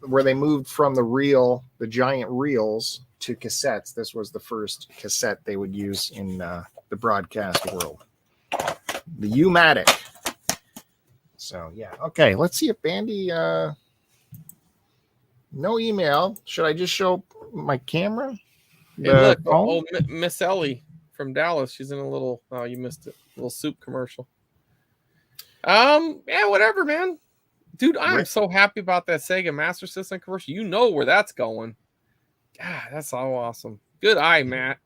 where they moved from the giant reels to cassettes. This was the first cassette they would use in the broadcast world. The U-matic. So yeah. Okay, let's see if Bandy no email. Should I just show my camera? Hey, look, Miss Ellie from Dallas. She's in a little you missed it. A little soup commercial. Yeah, whatever, man. Dude, I'm so happy about that Sega Master System commercial. You know where that's going. God, that's so awesome. Good eye, Matt.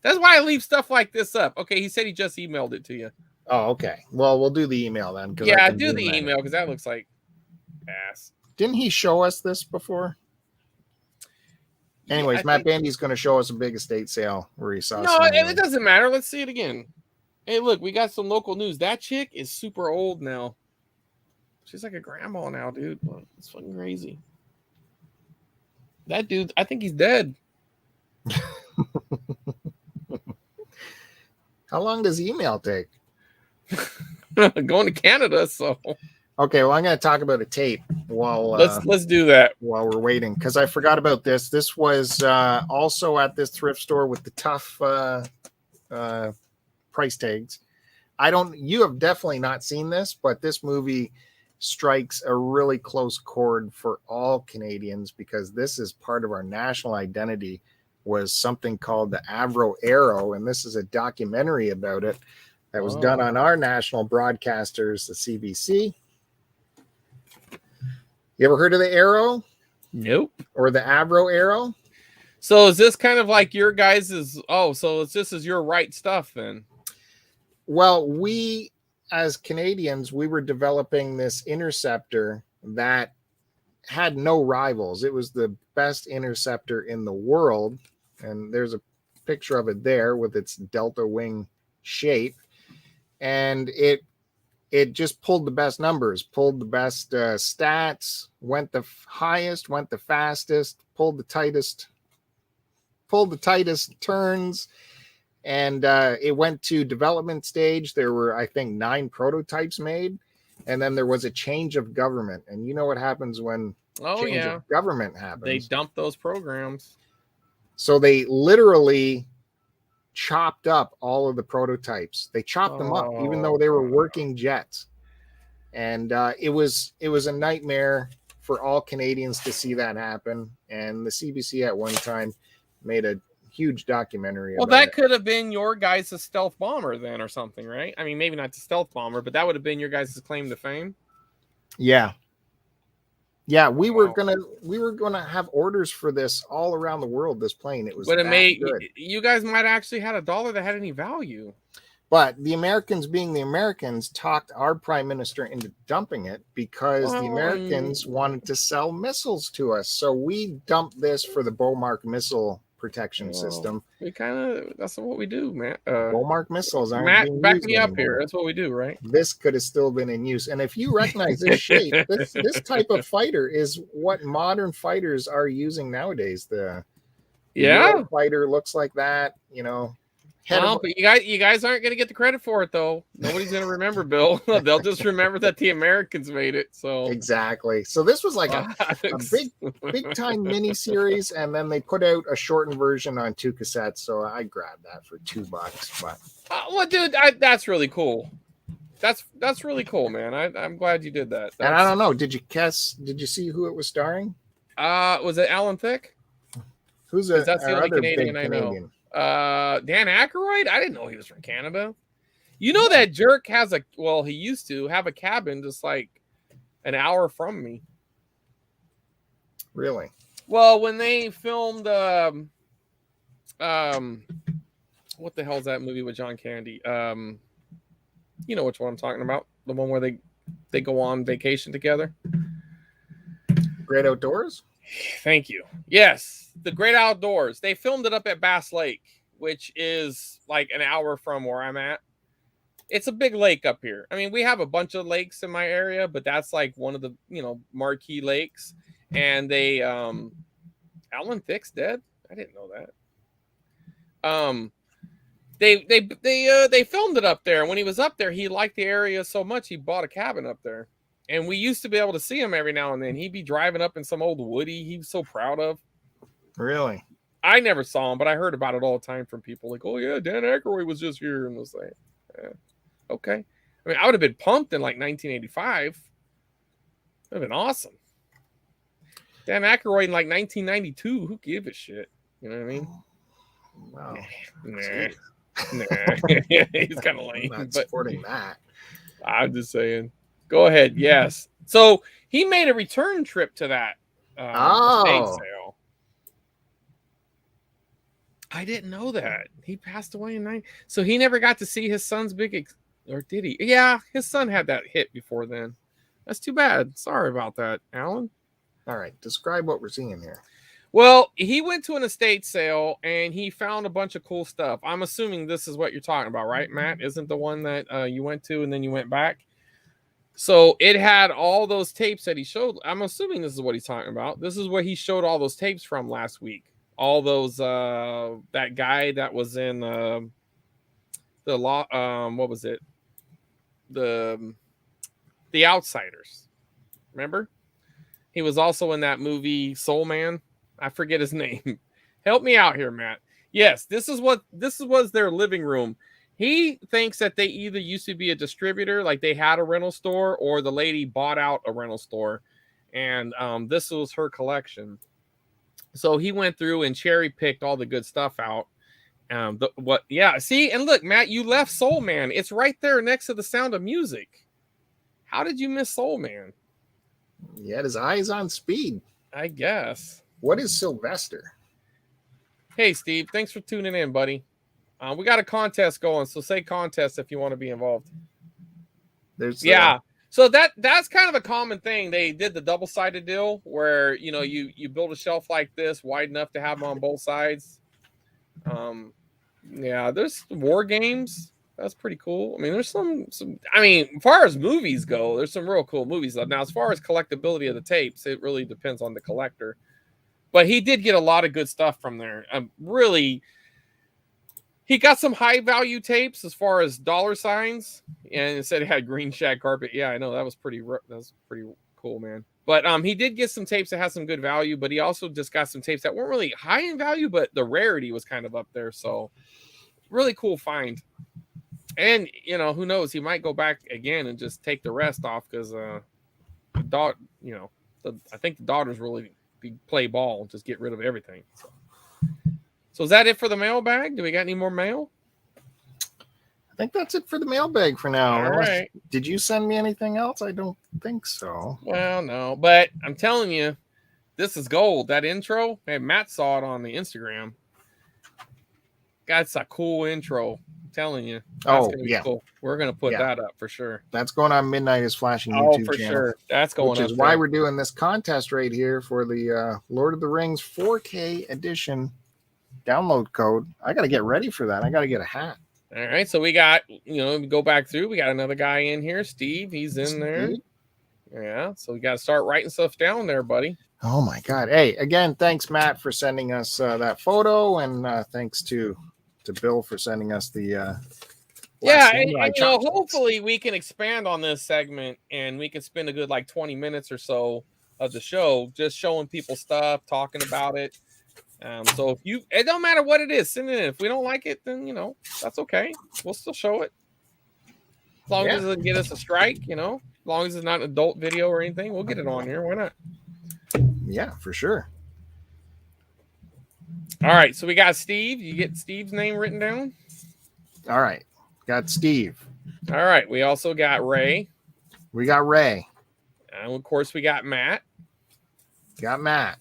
That's why I leave stuff like this up. Okay, he said he just emailed it to you. Oh, okay. Well, we'll do the email then. Yeah, do the email because that looks like ass. Didn't he show us this before? Anyways, Matt Bandy's going to show us a big estate sale where he saw. No, it doesn't matter. Let's see it again. Hey, look, we got some local news. That chick is super old now. She's like a grandma now, dude. It's fucking crazy. That dude, I think he's dead. How long does email take? Going to Canada, so. Okay, well, I'm going to talk about a tape while let's do that while we're waiting, because I forgot about this. This was also at this thrift store with the tough price tags. You have definitely not seen this, but this movie strikes a really close chord for all Canadians, because this is part of our national identity. Was something called the Avro Arrow, and this is a documentary about it that was done on our national broadcasters, the CBC. You ever heard of the Arrow? Nope. Or the Avro Arrow? So is this kind of like your guys's? So this is your right stuff then? Well, we as Canadians, we were developing this interceptor that had no rivals. It was the best interceptor in the world, and there's a picture of it there with its delta wing shape, and it just pulled the best numbers, pulled the best stats, went the highest, went the fastest, pulled the tightest turns, and it went to development stage. There were, I think, 9 prototypes made, and then there was a change of government. And you know what happens when change of government happens? They dump those programs. So they literally chopped up all of the prototypes. They chopped them up, even though they were working jets. And it was a nightmare for all Canadians to see that happen. And the CBC at one time made a huge documentary. Well, that could have been your guys' stealth bomber then, or something, right? I mean, maybe not the stealth bomber, but that would have been your guys' claim to fame. Yeah, we were gonna have orders for this all around the world. This plane, but it made good. You guys might actually had a dollar that had any value. But the Americans, being the Americans, talked our prime minister into dumping it because the Americans wanted to sell missiles to us. So we dumped this for the Beaumark missile protection system. We that's what we do, man. Beaumark missiles aren't Matt, being back used me up anymore. here. That's what we do, right? This could have still been in use. And if you recognize this shape, this type of fighter is what modern fighters are using nowadays. The Ewok fighter looks like that, you know. But you guys aren't going to get the credit for it, though. Nobody's going to remember, Bill. They'll just remember that the Americans made it. So exactly. So this was like a big time mini series, and then they put out a shortened version on 2 cassettes. So I grabbed that for $2. But well, dude, that's really cool. That's really cool, man. I'm glad you did that. And I don't know. Did you guess? Did you see who it was starring? Was it Alan Thicke? Who's that's the only other Canadian big Canadian? I know. Dan Aykroyd? I didn't know he was from Canada. You know that jerk he used to have a cabin just like an hour from me. Really? Well, when they filmed what the hell's that movie with John Candy? You know which one I'm talking about? The one where they go on vacation together. Great Outdoors? Thank you. Yes, The Great Outdoors. They filmed it up at Bass Lake, which is like an hour from where I'm at. It's a big lake up here. I mean, we have a bunch of lakes in my area, but that's like one of the, marquee lakes. And they, Alan Thicke's dead. I didn't know that. They filmed it up there. When he was up there, he liked the area so much he bought a cabin up there. And we used to be able to see him every now and then. He'd be driving up in some old Woody he was so proud of. Really? I never saw him, but I heard about it all the time from people. Like, oh, yeah, Dan Aykroyd was just here. And I was like, okay. I mean, I would have been pumped in like 1985. That would have been awesome. Dan Aykroyd in like 1992. Who gives a shit? You know what I mean? Wow. Nah. He's kind of lame. I'm not supporting that. I'm just saying. Go ahead. Yes. So he made a return trip to that estate sale. I didn't know that. He passed away in 9. So he never got to see his son's or did he? Yeah, his son had that hit before then. That's too bad. Sorry about that, Alan. All right. Describe what we're seeing here. Well, he went to an estate sale and he found a bunch of cool stuff. I'm assuming this is what you're talking about, right, Matt? Isn't the one that you went to and then you went back? So it had all those tapes that he showed. I'm assuming this is what he's talking about. This is where he showed all those tapes from last week. All those that guy that was in the law. What was it? The Outsiders. Remember? He was also in that movie Soul Man. I forget his name. Help me out here, Matt. Yes, this was their living room. He thinks that they either used to be a distributor, like they had a rental store, or the lady bought out a rental store, and this was her collection. So he went through and cherry picked all the good stuff out. See, and look, Matt, you left Soul Man. It's right there next to the Sound of Music. How did you miss Soul Man? He had his eyes on speed. I guess. What is Sylvester? Hey, Steve, thanks for tuning in, buddy. We got a contest going, so say contest if you want to be involved. So that's kind of a common thing. They did the double-sided deal where you build a shelf like this wide enough to have them on both sides. There's war games. That's pretty cool. I mean, there's some. I mean, as far as movies go, there's some real cool movies. Now, as far as collectability of the tapes, it really depends on the collector. But he did get a lot of good stuff from there. Really, he got some high value tapes as far as dollar signs, and it said it had green shag carpet. Yeah, I know that was pretty cool, man. But he did get some tapes that had some good value, but he also just got some tapes that weren't really high in value, but the rarity was kind of up there. So really cool find. And who knows? He might go back again and just take the rest off because I think the daughters really play ball, just get rid of everything. So is that it for the mailbag? Do we got any more mail? I think that's it for the mailbag for now. All right. Did you send me anything else? I don't think so. Well, no, but I'm telling you, this is gold. That intro, hey, Matt saw it on the Instagram. That's a cool intro. I'm telling you. That's gonna be cool. We're going to put that up for sure. That's going on Midnight is Flashing YouTube for channel. Sure. That's going which up is why we're doing this contest right here for the Lord of the Rings 4K edition download code. I got to get ready for that. I got to get a hat. All right. So we got, go back through. We got another guy in here. Steve, he's in there. Yeah. So we got to start writing stuff down there, buddy. Oh, my God. Hey, again, thanks, Matt, for sending us that photo. And thanks to Bill for sending us the and hopefully we can expand on this segment and we can spend a good 20 minutes or so of the show just showing people stuff, talking about it. So it don't matter what it is, send it in. If we don't like it, then that's okay. We'll still show it. As long as it doesn't get us a strike, as long as it's not an adult video or anything, we'll get it on here. Why not? Yeah, for sure. All right, so we got Steve. You get Steve's name written down? All right. Got Steve. All right. We also got Ray. We got Ray. And of course, we got Matt. Got Matt.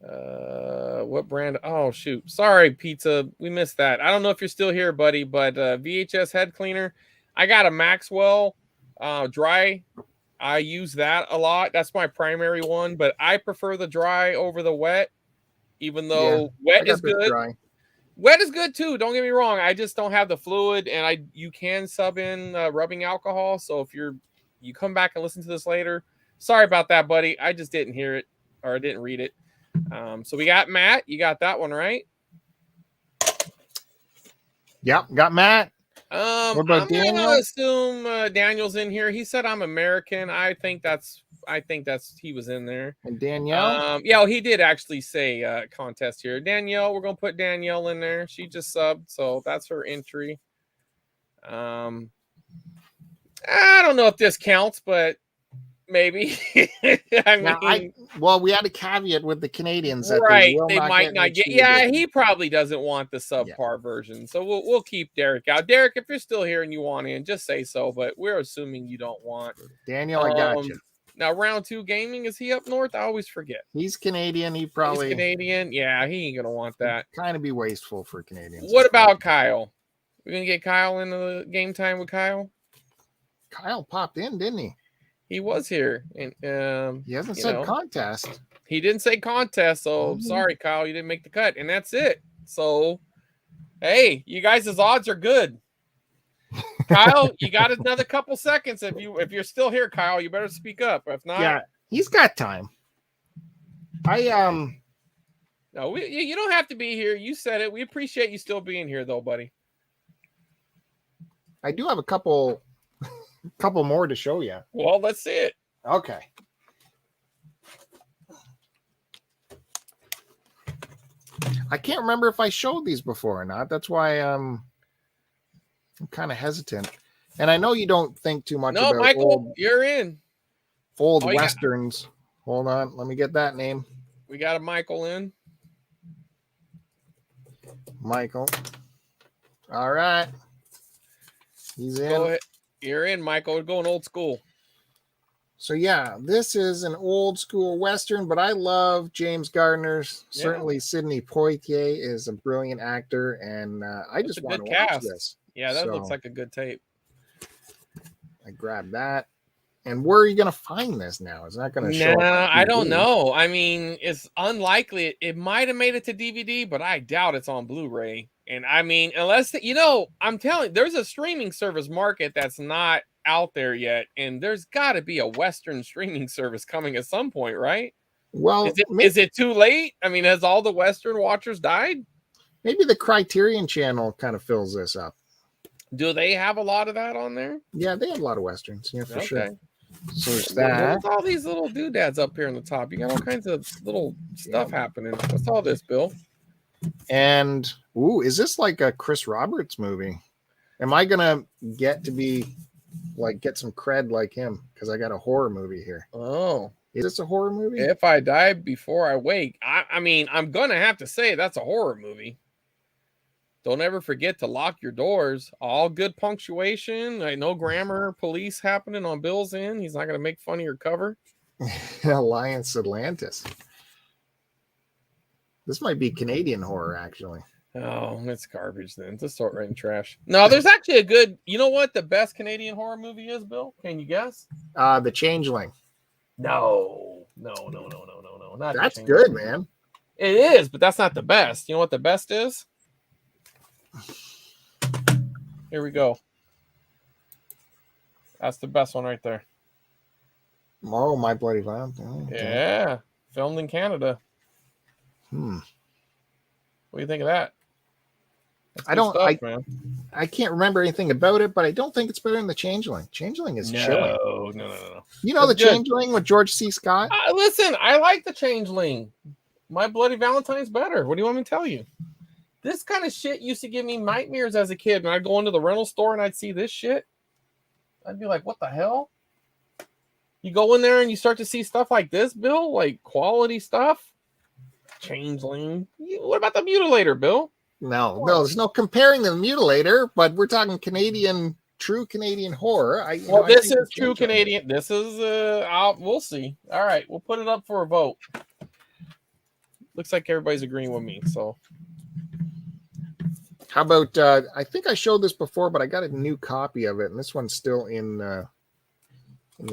What brand? Oh, shoot. Sorry, Pizza. We missed that. I don't know if you're still here, buddy, but VHS head cleaner. I got a Maxwell dry. I use that a lot. That's my primary one, but I prefer the dry over the wet. Even though wet is good. Dry. Wet is good too. Don't get me wrong. I just don't have the fluid, and you can sub in rubbing alcohol. So if you come back and listen to this later, sorry about that, buddy. I just didn't hear it or I didn't read it. So we got Matt. You got that one right? Yep, got Matt. What about Daniel? I'm gonna assume Daniel's in here. He said I'm American. I think that's he was in there. And Danielle? He did actually say contest here. Danielle, we're gonna put Danielle in there. She just subbed, so that's her entry. I don't know if this counts, but maybe. We had a caveat with the Canadians that they might not get. Yeah, he probably doesn't want the subpar version, so we'll keep Derek out. Derek, if you're still here and you want in, just say so. But we're assuming you don't want. Daniel, I got you. Now, Round 2 Gaming, is he up north? I always forget. He's Canadian. He's Canadian. Yeah, he ain't gonna want that. Kind of be wasteful for Canadians. What about Kyle? We're gonna get Kyle into the game time with Kyle. Kyle popped in, didn't he? He was here, and He hasn't said contest. He didn't say contest, so sorry, Kyle, you didn't make the cut, and that's it. So, hey, you guys' odds are good. Kyle, you got another couple seconds. If you're still here, Kyle, you better speak up. If not, yeah, he's got time. No, you don't have to be here. You said it. We appreciate you still being here, though, buddy. I do have a couple more to show you. Well, let's see it. Okay. I can't remember if I showed these before or not. That's why I'm kind of hesitant. And I know you don't think too much about Michael, you're in. Old Westerns. Hold on. Let me get that name. We got a Michael in. Michael. All right. He's in. Go ahead. You're in, Michael. We're going old school. So, yeah, this is an old school Western, but I love James Gardner's. Yeah. Certainly, Sidney Poitier is a brilliant actor, and I just want to watch this. Yeah, that looks like a good tape. I grabbed that. And where are you going to find this now? It's not going to show up. I don't know. I mean, it's unlikely. It might have made it to DVD, but I doubt it's on Blu-ray. And I mean, unless, I'm telling you, there's a streaming service market that's not out there yet. And there's got to be a Western streaming service coming at some point, right? Well, is it too late? I mean, has all the Western watchers died? Maybe the Criterion Channel kind of fills this up. Do they have a lot of that on there? Yeah, they have a lot of Westerns. Yeah, for sure. So there's that. What's all these little doodads up here on the top? You got all kinds of little stuff happening. What's all this, Bill? And is this like a Chris Roberts movie? Am I gonna get to be get some cred like him? Because I got a horror movie here. Oh, is this a horror movie? If I Die Before I Wake, I mean, I'm gonna have to say that's a horror movie. Don't ever forget to lock your doors. All good punctuation. No grammar police happening on Bill's end. He's not going to make fun of your cover. Alliance Atlantis. This might be Canadian horror, actually. Oh, it's garbage then. Just throw it right in trash. No, there's actually a good... You know what the best Canadian horror movie is, Bill? Can you guess? The Changeling. No. Not That's good, man. It is, but that's not the best. You know what the best is? Here we go. That's the best one right there. Oh, My Bloody Valentine. Yeah. Filmed in Canada. What do you think of that? I can't remember anything about it, but I don't think it's better than The Changeling. Changeling is chilling. No. You know That's The Changeling with George C. Scott? Listen, I like The Changeling. My Bloody Valentine's better. What do you want me to tell you? This kind of shit used to give me nightmares as a kid. When I'd go into the rental store and I'd see this shit, I'd be like, what the hell? You go in there and you start to see stuff like this, Bill? Like quality stuff? Changeling. What about the Mutilator, Bill? No, there's no comparing the Mutilator, but we're talking true Canadian horror. This is true Canadian. This is, we'll see. All right, we'll put it up for a vote. Looks like everybody's agreeing with me, so... How about, I think I showed this before, but I got a new copy of it, and this one's still in the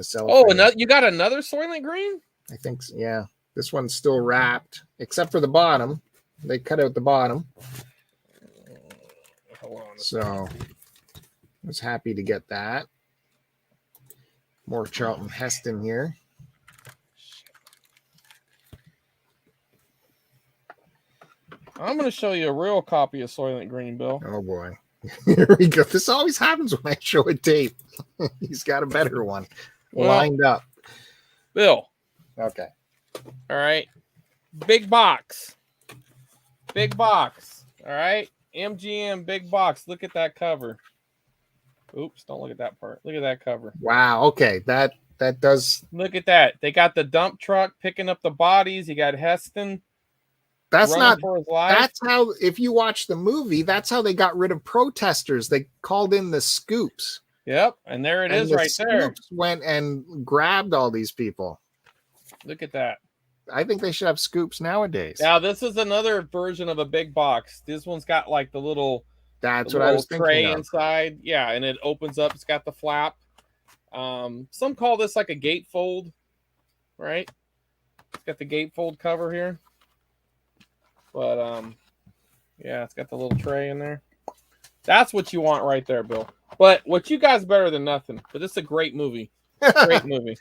cellophane. Oh, you got another Soylent Green? I think so, yeah. This one's still wrapped, except for the bottom. They cut out the bottom. Hold on. So, I was happy to get that. More Charlton Heston here. I'm going to show you a real copy of Soylent Green, Bill. Oh, boy. Here we go. This always happens when I show a tape. He's got a better one lined up. Bill. Okay. All right. Big box. All right. MGM big box. Look at that cover. Oops. Don't look at that part. Look at that cover. Wow. Okay. That does. Look at that. They got the dump truck picking up the bodies. You got Heston. That's how, if you watch the movie, that's how they got rid of protesters. They called in the scoops. Yep. And there it is right there. Scoops went and grabbed all these people. Look at that. I think they should have scoops nowadays. Now, this is another version of a big box. This one's got like the little what I was thinking tray of. Inside. Yeah. And it opens up. It's got the flap. Some call this like a gatefold, right? It's got the gatefold cover here. But yeah, it's got the little tray in there. That's what you want right there, Bill. But what you guys better than nothing. But this is a great movie. Great movie.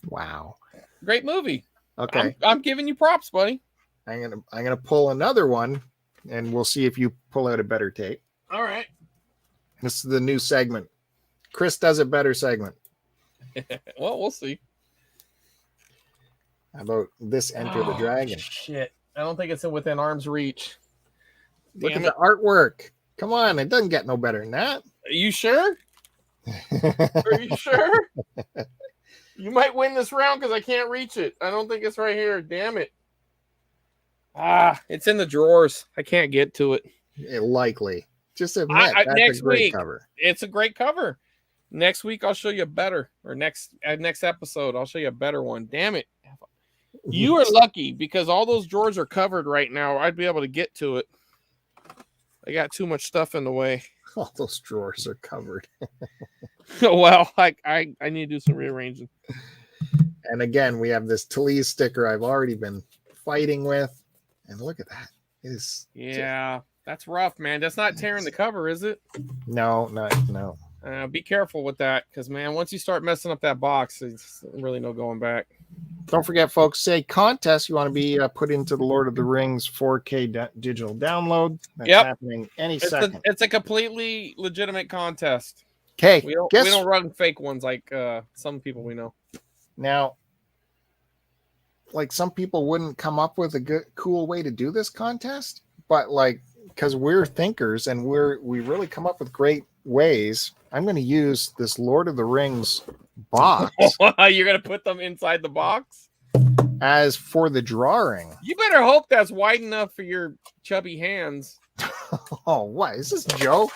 Wow. Great movie. Okay. I'm giving you props, buddy. I'm gonna pull another one, and we'll see if you pull out a better tape. All right. This is the new segment. Chris does it better segment. Well, we'll see. How about this Enter the Dragon? Shit. I don't think it's within arm's reach. Look at the artwork. Come on, it doesn't get no better than that. Are you sure? Are you sure? You might win this round because I can't reach it. I don't think it's right here. Damn it. It's in the drawers. I can't get to it. Likely. Just admit that's next a great week, cover. It's a great cover. Next week I'll show you a better, or next episode I'll show you a better one. Damn it. You are lucky because all those drawers are covered right now. I'd be able to get to it. I got too much stuff in the way. All those drawers are covered. Well, I need to do some rearranging. And again, we have this Talese sticker I've already been fighting with. And look at that. Yeah, that's rough, man. That's not tearing the cover, is it? No. Be careful with that because, man, once you start messing up that box, it's really no going back. Don't forget, folks, say contest. You want to be put into the Lord of the Rings 4K digital download. That's happening any second. It's a completely legitimate contest. Okay. We don't run fake ones like some people we know. Now, like some people wouldn't come up with a cool way to do this contest, but like, because we're thinkers and we really come up with great ways. I'm going to use this Lord of the Rings box. You're going to put them inside the box? As for the drawing. You better hope that's wide enough for your chubby hands. Oh, what? Is this a joke?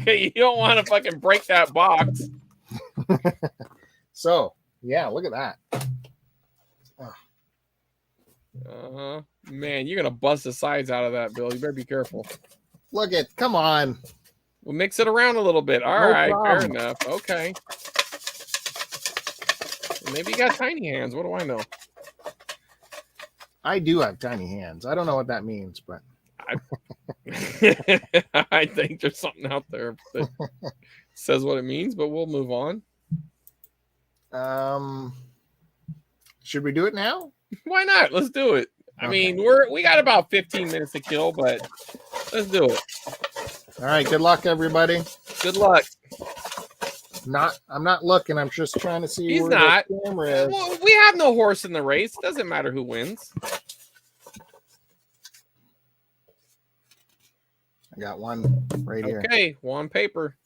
You don't want to fucking break that box. So, yeah, look at that. Man, you're going to bust the sides out of that, Bill. You better be careful. Look at, come on. We'll mix it around a little bit. All right, fair enough. Okay. Maybe you got tiny hands. What do I know? I do have tiny hands. I don't know what that means, but I think there's something out there that says what it means, but we'll move on. Should we do it now? Why not? Let's do it. I mean, we got about 15 minutes to kill, but let's do it. All right. Good luck, everybody. Good luck. I'm not looking. I'm just trying to see. He's where not. the camera is. Well, we have no horse in the race. It doesn't matter who wins. I got one right here. Okay, one paper.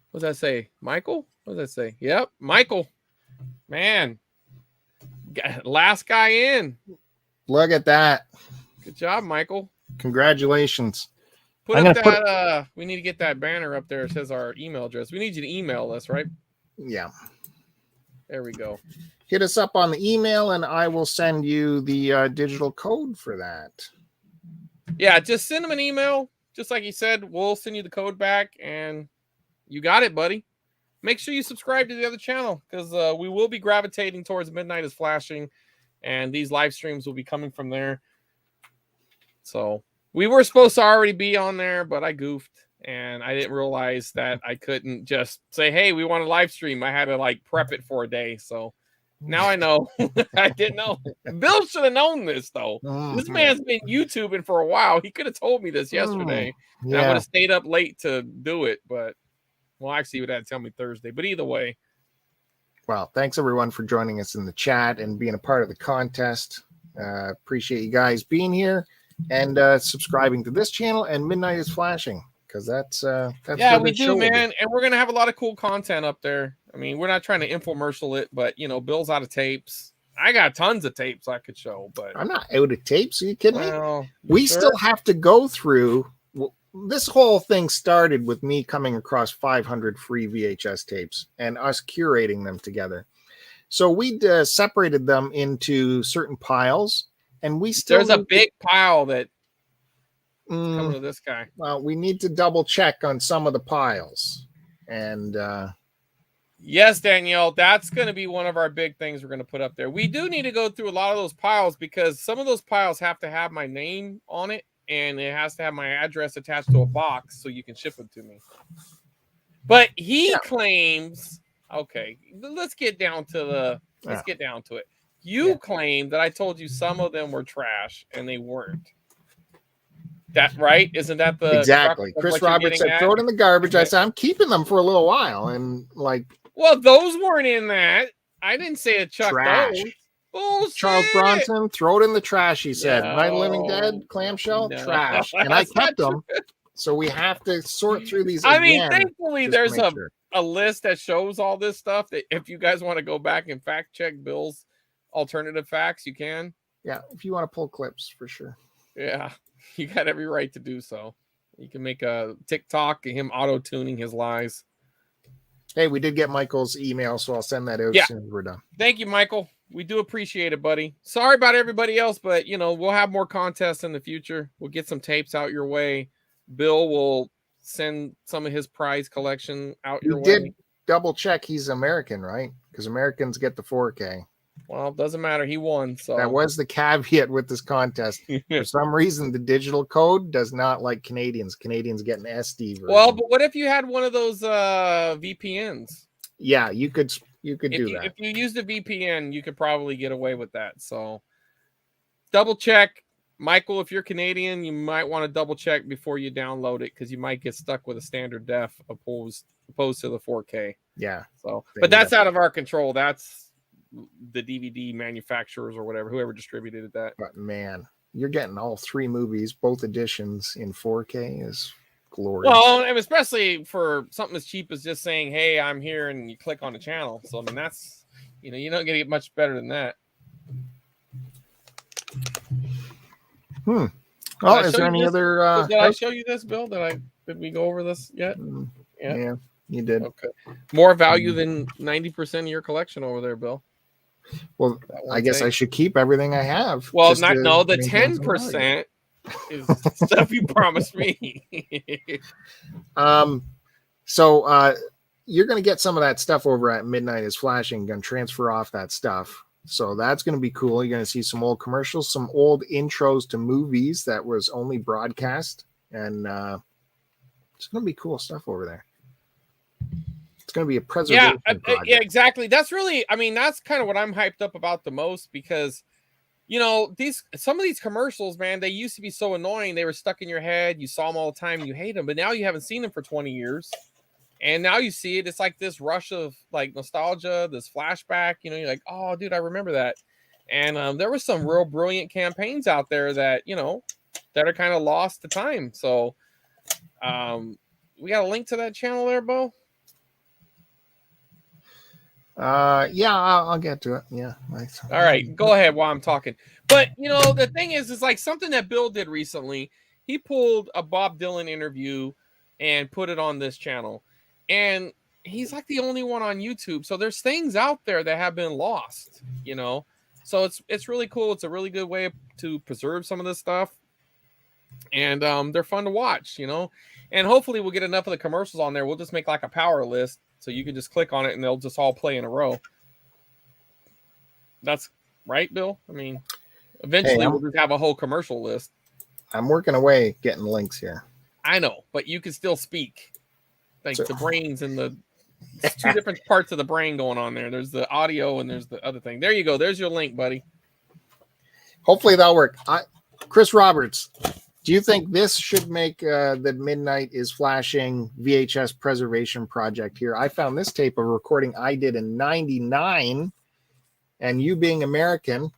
What does that say? Michael? What does that say? Yep, Michael. Man. Last guy in. Look at that. Good job, Michael. Congratulations. Put up that we need to get that banner up there. It says our email address. We need you to email us, right? Yeah. There we go. Hit us up on the email and I will send you the digital code for that. Yeah, just send them an email. Just like he said, we'll send you the code back and you got it, buddy. Make sure you subscribe to the other channel because we will be gravitating towards Midnight is Flashing and these live streams will be coming from there. So we were supposed to already be on there, but I goofed and I didn't realize that I couldn't just say, hey, we want a live stream. I had to like prep it for a day. So now I know. I didn't know. Bill should have known this, though. This man's been YouTubing for a while. He could have told me this yesterday. Yeah. And I would have stayed up late to do it. But, well, actually, he would have to tell me Thursday. But either way. Well, thanks, everyone, for joining us in the chat and being a part of the contest. Appreciate you guys being here and subscribing to this channel and Midnight is Flashing. Because that's yeah, we do, man. And we're going to have a lot of cool content up there. I mean, we're not trying to infomercial it, but, you know, Bill's out of tapes. I got tons of tapes I could show, but I'm not out of tapes. Are you kidding me? We sure? Still have to go through. This whole thing started with me coming across 500 free VHS tapes and us curating them together. So we separated them into certain piles, and we still there's a big pile that coming to this guy. Well, we need to double check on some of the piles. And yes, Danielle, that's going to be one of our big things we're going to put up there. We do need to go through a lot of those piles because some of those piles have to have my name on it and it has to have my address attached to a box so you can ship them to me. But he claims, okay, let's get down to it. You claim that I told you some of them were trash and they weren't. That right? Isn't that the exactly? Chris Roberts said, "Throw it in the garbage." I said, "I'm keeping them for a little while," and like, well, those weren't in that. I didn't say to chuck trash. those. Bullshit. Charles Bronson, throw it in the trash. He said, "Night of the Living Dead, clamshell, trash," and I kept them. So we have to sort through these. I mean, thankfully, there's a list that shows all this stuff. That if you guys want to go back and fact check Bill's alternative facts, you can. Yeah, if you want to pull clips, for sure. Yeah. You got every right to do so. You can make a TikTok of him auto-tuning his lies. Hey, we did get Michael's email, so I'll send that out as soon as we're done. Thank you, Michael. We do appreciate it, buddy. Sorry about everybody else, but we'll have more contests in the future. We'll get some tapes out your way. Bill will send some of his prize collection out your way. You did double check he's American, right? Because Americans get the 4K. Well, it doesn't matter. He won. So that was the caveat with this contest. For some reason, the digital code does not like Canadians. Canadians get an SD version. Well, but what if you had one of those VPNs? Yeah, you could do that. If you used a VPN, you could probably get away with that. So double check. Michael, if you're Canadian, you might want to double check before you download it because you might get stuck with a standard def opposed to the 4K. Yeah. So, but that's out of our control. That's the DVD manufacturers or whatever, whoever distributed that. But man, you're getting all 3 movies, both editions in 4K is glorious. Well, and especially for something as cheap as just saying, "Hey, I'm here," and you click on the channel. So I mean, that's you're not going to get much better than that. Well, is there any other? Did I show you this, Bill? Did we go over this yet? Yeah, you did. Okay. More value than 90% of your collection over there, Bill. Well, I guess I should keep everything I have. Well, the 10% is stuff you promised me. So you're going to get some of that stuff over at Midnight is Flashing. Going to transfer off that stuff. So that's going to be cool. You're going to see some old commercials, some old intros to movies that was only broadcast. And it's going to be cool stuff over there. It's going to be a preservation project. Yeah, exactly. That's really, that's kind of what I'm hyped up about the most because, some of these commercials, man, they used to be so annoying. They were stuck in your head. You saw them all the time. You hate them, but now you haven't seen them for 20 years. And now you see it. It's like this rush of like nostalgia, this flashback, you're like, oh, dude, I remember that. And there were some real brilliant campaigns out there that, that are kind of lost to time. So we got a link to that channel there, Bo? Yeah, I'll get to it. Yeah. Nice. All right, go ahead while I'm talking. But the thing is like something that Bill did recently. He pulled a Bob Dylan interview and put it on this channel, and he's like the only one on YouTube. So there's things out there that have been lost. So it's really cool. It's a really good way to preserve some of this stuff, and they're fun to watch. And hopefully we'll get enough of the commercials on there. We'll just make like a power list. So you can just click on it and they'll just all play in a row. That's right, Bill. Eventually we'll just have a whole commercial list. I'm working away getting links here. I know, but you can still speak. Like the brains and the 2 different parts of the brain going on there. There's the audio and there's the other thing. There you go. There's your link, buddy. Hopefully that'll work. Chris Roberts, do you think this should make the Midnight is Flashing VHS preservation project here? I found this tape of a recording I did in 99, and you being American,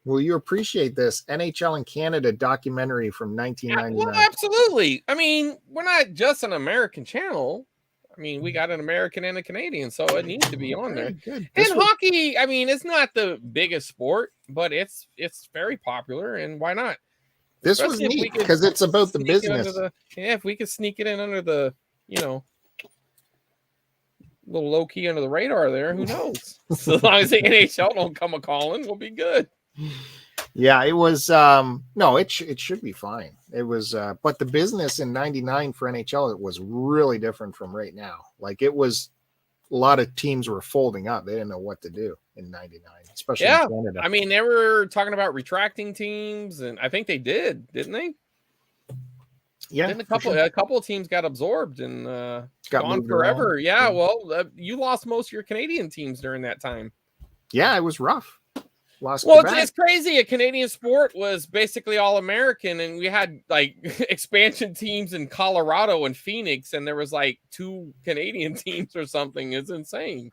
will you appreciate this NHL in Canada documentary from 1999? Well, absolutely. We're not just an American channel. We got an American and a Canadian, so it needs to be on there. Good. And hockey, it's not the biggest sport, but it's very popular, and why not? This was neat because it's about the business. If we could sneak it in under the, little low key under the radar there, who knows? So as long as the NHL don't come a calling, we'll be good. Yeah, it was. No, it should be fine. It was, but the business in '99 for NHL, it was really different from right now. Like it was, a lot of teams were folding up. They didn't know what to do in '99, especially in Canada. I mean, they were talking about retracting teams, and I think they did, didn't they? Yeah, Didn't a couple of teams got absorbed and gone forever. Around. Yeah, well, you lost most of your Canadian teams during that time. Yeah, it was rough. It's crazy. A Canadian sport was basically all American, and we had like expansion teams in Colorado and Phoenix, and there was like 2 Canadian teams or something. It's insane.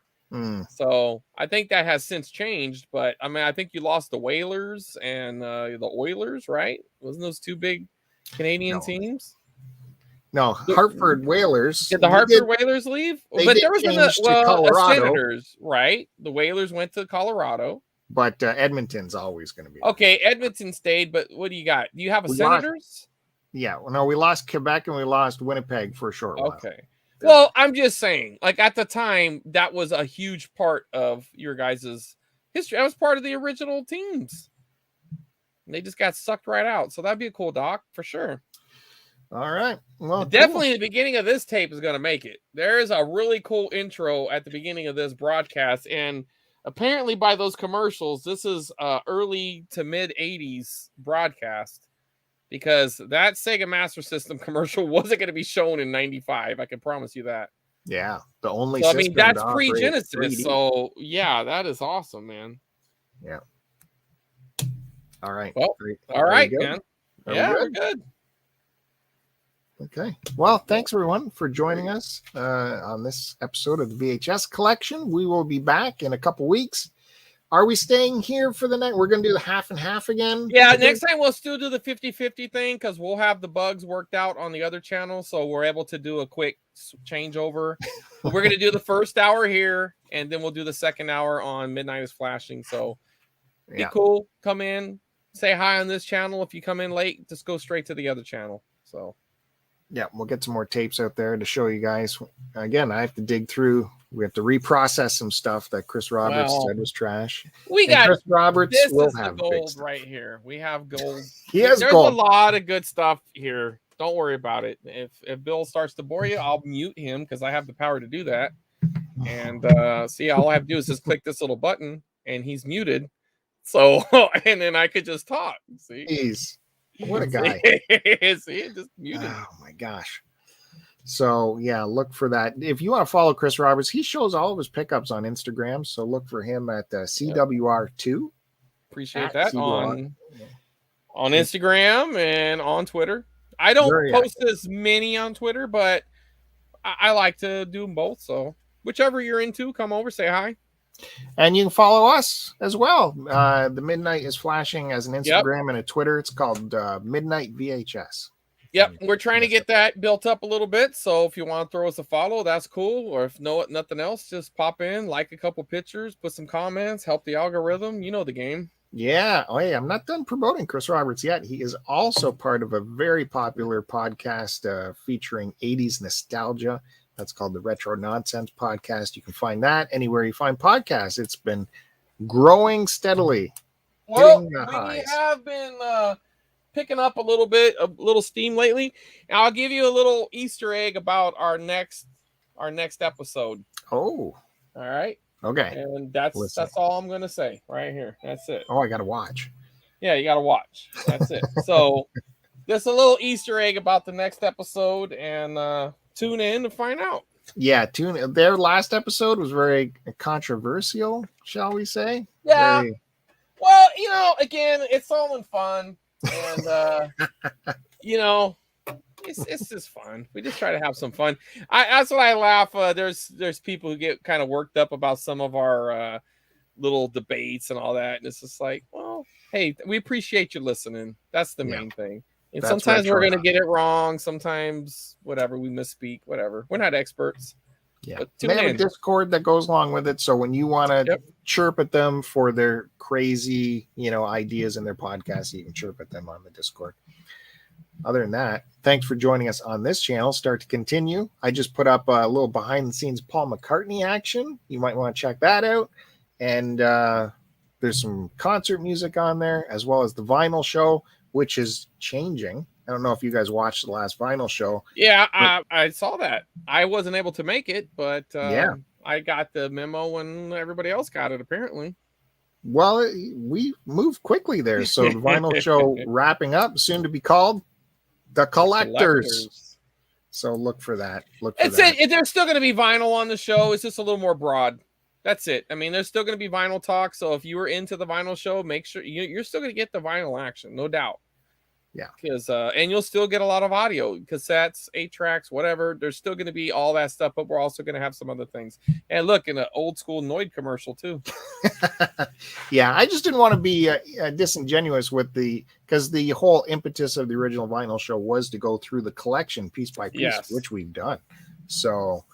So I think that has since changed, but I mean, I think you lost the Whalers and the Oilers, right? Wasn't those 2 big Canadian teams? No, Hartford Whalers. Did the Hartford Whalers leave? But there was the Senators, right? The Whalers went to Colorado. But Edmonton's always going to be there. Okay. Edmonton stayed, but what do you got? Do you have a Senators? We lost Quebec and we lost Winnipeg for a short while. Okay. Well, I'm just saying, like at the time, that was a huge part of your guys' history. That was part of the original teams. And they just got sucked right out. So that'd be a cool doc for sure. All right. Well, definitely the beginning of this tape is going to make it. There is a really cool intro at the beginning of this broadcast, and apparently by those commercials, this is early to mid 80s broadcast, because that Sega Master System commercial wasn't going to be shown in 95. I can promise you that. Yeah. The only, I mean, that's pre-Genesis. So yeah, that is awesome, man. Yeah. All right. Well, all right, man. Yeah, we're good. Okay. Well, thanks everyone for joining us on this episode of the VHS collection. We will be back in a couple weeks. Are we staying here for the night? We're going to do the half and half again. Yeah, next time we'll still do the 50-50 thing, because we'll have the bugs worked out on the other channel, so we're able to do a quick changeover. We're going to do the first hour here, and then we'll do the second hour on Midnight is Flashing. So be cool. Come in, say hi on this channel. If you come in late, just go straight to the other channel. So yeah, we'll get some more tapes out there to show you guys. Again, I have to dig through. We have to reprocess some stuff that Chris Roberts said was trash. Chris Roberts. This is the gold right here. We have gold. There's a lot of good stuff here. Don't worry about it. If Bill starts to bore you, I'll mute him because I have the power to do that. And see, all I have to do is just click this little button, and he's muted. So, and then I could just talk. See, what a guy. See, just muted. Oh my gosh. So yeah, look for that. If you want to follow Chris Roberts, he shows all of his pickups on Instagram. So look for him at CWR2. Appreciate that on Instagram and on Twitter. I don't post as many on Twitter, but I like to do them both. So whichever you're into, come over, say hi. And you can follow us as well. The Midnight is Flashing as an Instagram and a Twitter. It's called Midnight VHS. Yep, we're trying to get that built up a little bit. So if you want to throw us a follow, that's cool. Or if nothing else, just pop in, like a couple pictures, put some comments, help the algorithm. You know the game. Yeah. Oh, hey, I'm not done promoting Chris Roberts yet. He is also part of a very popular podcast featuring 80s nostalgia. That's called the Retro Nonsense Podcast. You can find that anywhere you find podcasts. It's been growing steadily. Well, we have been picking up a little steam lately. And I'll give you a little Easter egg about our next episode. Oh. All right. Okay. And that's all I'm gonna say right here. That's it. Oh, I gotta watch. Yeah, you gotta watch. That's it. So just a little Easter egg about the next episode, and tune in to find out. Yeah, their last episode was very controversial, shall we say? Yeah. Well, again, it's all in fun. And it's just fun. We just try to have some fun. That's what I laugh. There's people who get kind of worked up about some of our little debates and all that, and it's just like, well, hey, we appreciate you listening. That's the main thing. And sometimes we're gonna get it wrong. Sometimes whatever, we misspeak. Whatever. We're not experts. Yeah, they have a Discord that goes along with it. So when you want to chirp at them for their crazy, ideas in their podcast, you can chirp at them on the Discord. Other than that, thanks for joining us on this channel. Start to continue. I just put up a little behind the scenes Paul McCartney action. You might want to check that out. And there's some concert music on there, as well as the vinyl show, which is changing. I don't know if you guys watched the last vinyl show. Yeah, I saw that. I wasn't able to make it, but Yeah. I got the memo when everybody else got it, apparently. Well, we moved quickly there. So the vinyl show wrapping up, soon to be called The Collectors. So look for that. There's still going to be vinyl on the show. It's just a little more broad. That's it. I mean, there's still going to be vinyl talk. So if you were into the vinyl show, make sure you're still going to get the vinyl action, no doubt. Yeah. Because and you'll still get a lot of audio, cassettes, 8-tracks, whatever. There's still going to be all that stuff, but we're also going to have some other things. And look, in an old school Noid commercial too. Yeah, I just didn't want to be disingenuous because the whole impetus of the original vinyl show was to go through the collection piece by piece, Yes. which we've done. So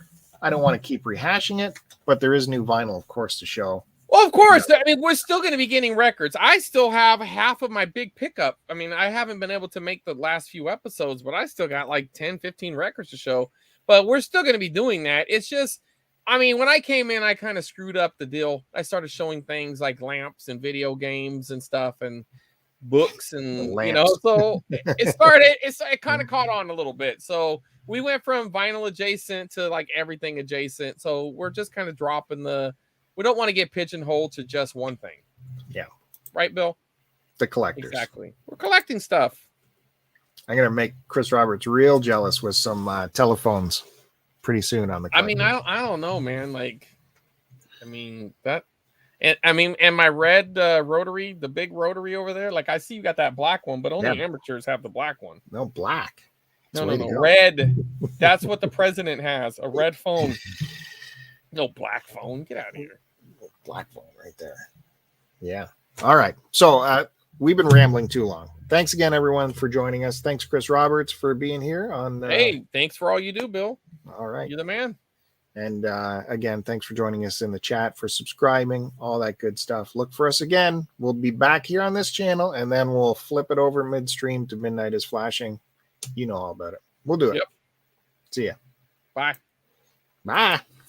I don't want to keep rehashing it, but there is new vinyl, of course, to show. Well, of course. I mean, we're still going to be getting records. I still have half of my big pickup. I mean, I haven't been able to make the last few episodes, but I still got like 10, 15 records to show. But we're still going to be doing that. It's just, I mean, when I came in, I kind of screwed up the deal. I started showing things like lamps and video games and stuff and books and, so it kind of caught on a little bit. So we went from vinyl adjacent to like everything adjacent. So we're just kind of dropping we don't want to get pigeonholed to just one thing. Yeah. Right, Bill? The collectors. Exactly. We're collecting stuff. I'm going to make Chris Roberts real jealous with some telephones pretty soon on the collectors. I mean, I don't know, man. Like, I mean, and my red rotary, the big rotary over there, like I see you got that black one, but only amateurs have the black one. No, black. No, red. That's what the president has, a red phone. No black phone. Get out of here. Black phone right there. Yeah. All right. So we've been rambling too long. Thanks again, everyone, for joining us. Thanks, Chris Roberts, for being here on. Hey, thanks for all you do, Bill. All right. You're the man. And again, thanks for joining us in the chat, for subscribing, all that good stuff. Look for us again. We'll be back here on this channel, and then we'll flip it over midstream to Midnight is Flashing. You know all about it. We'll do it. Yep. See ya. Bye. Bye.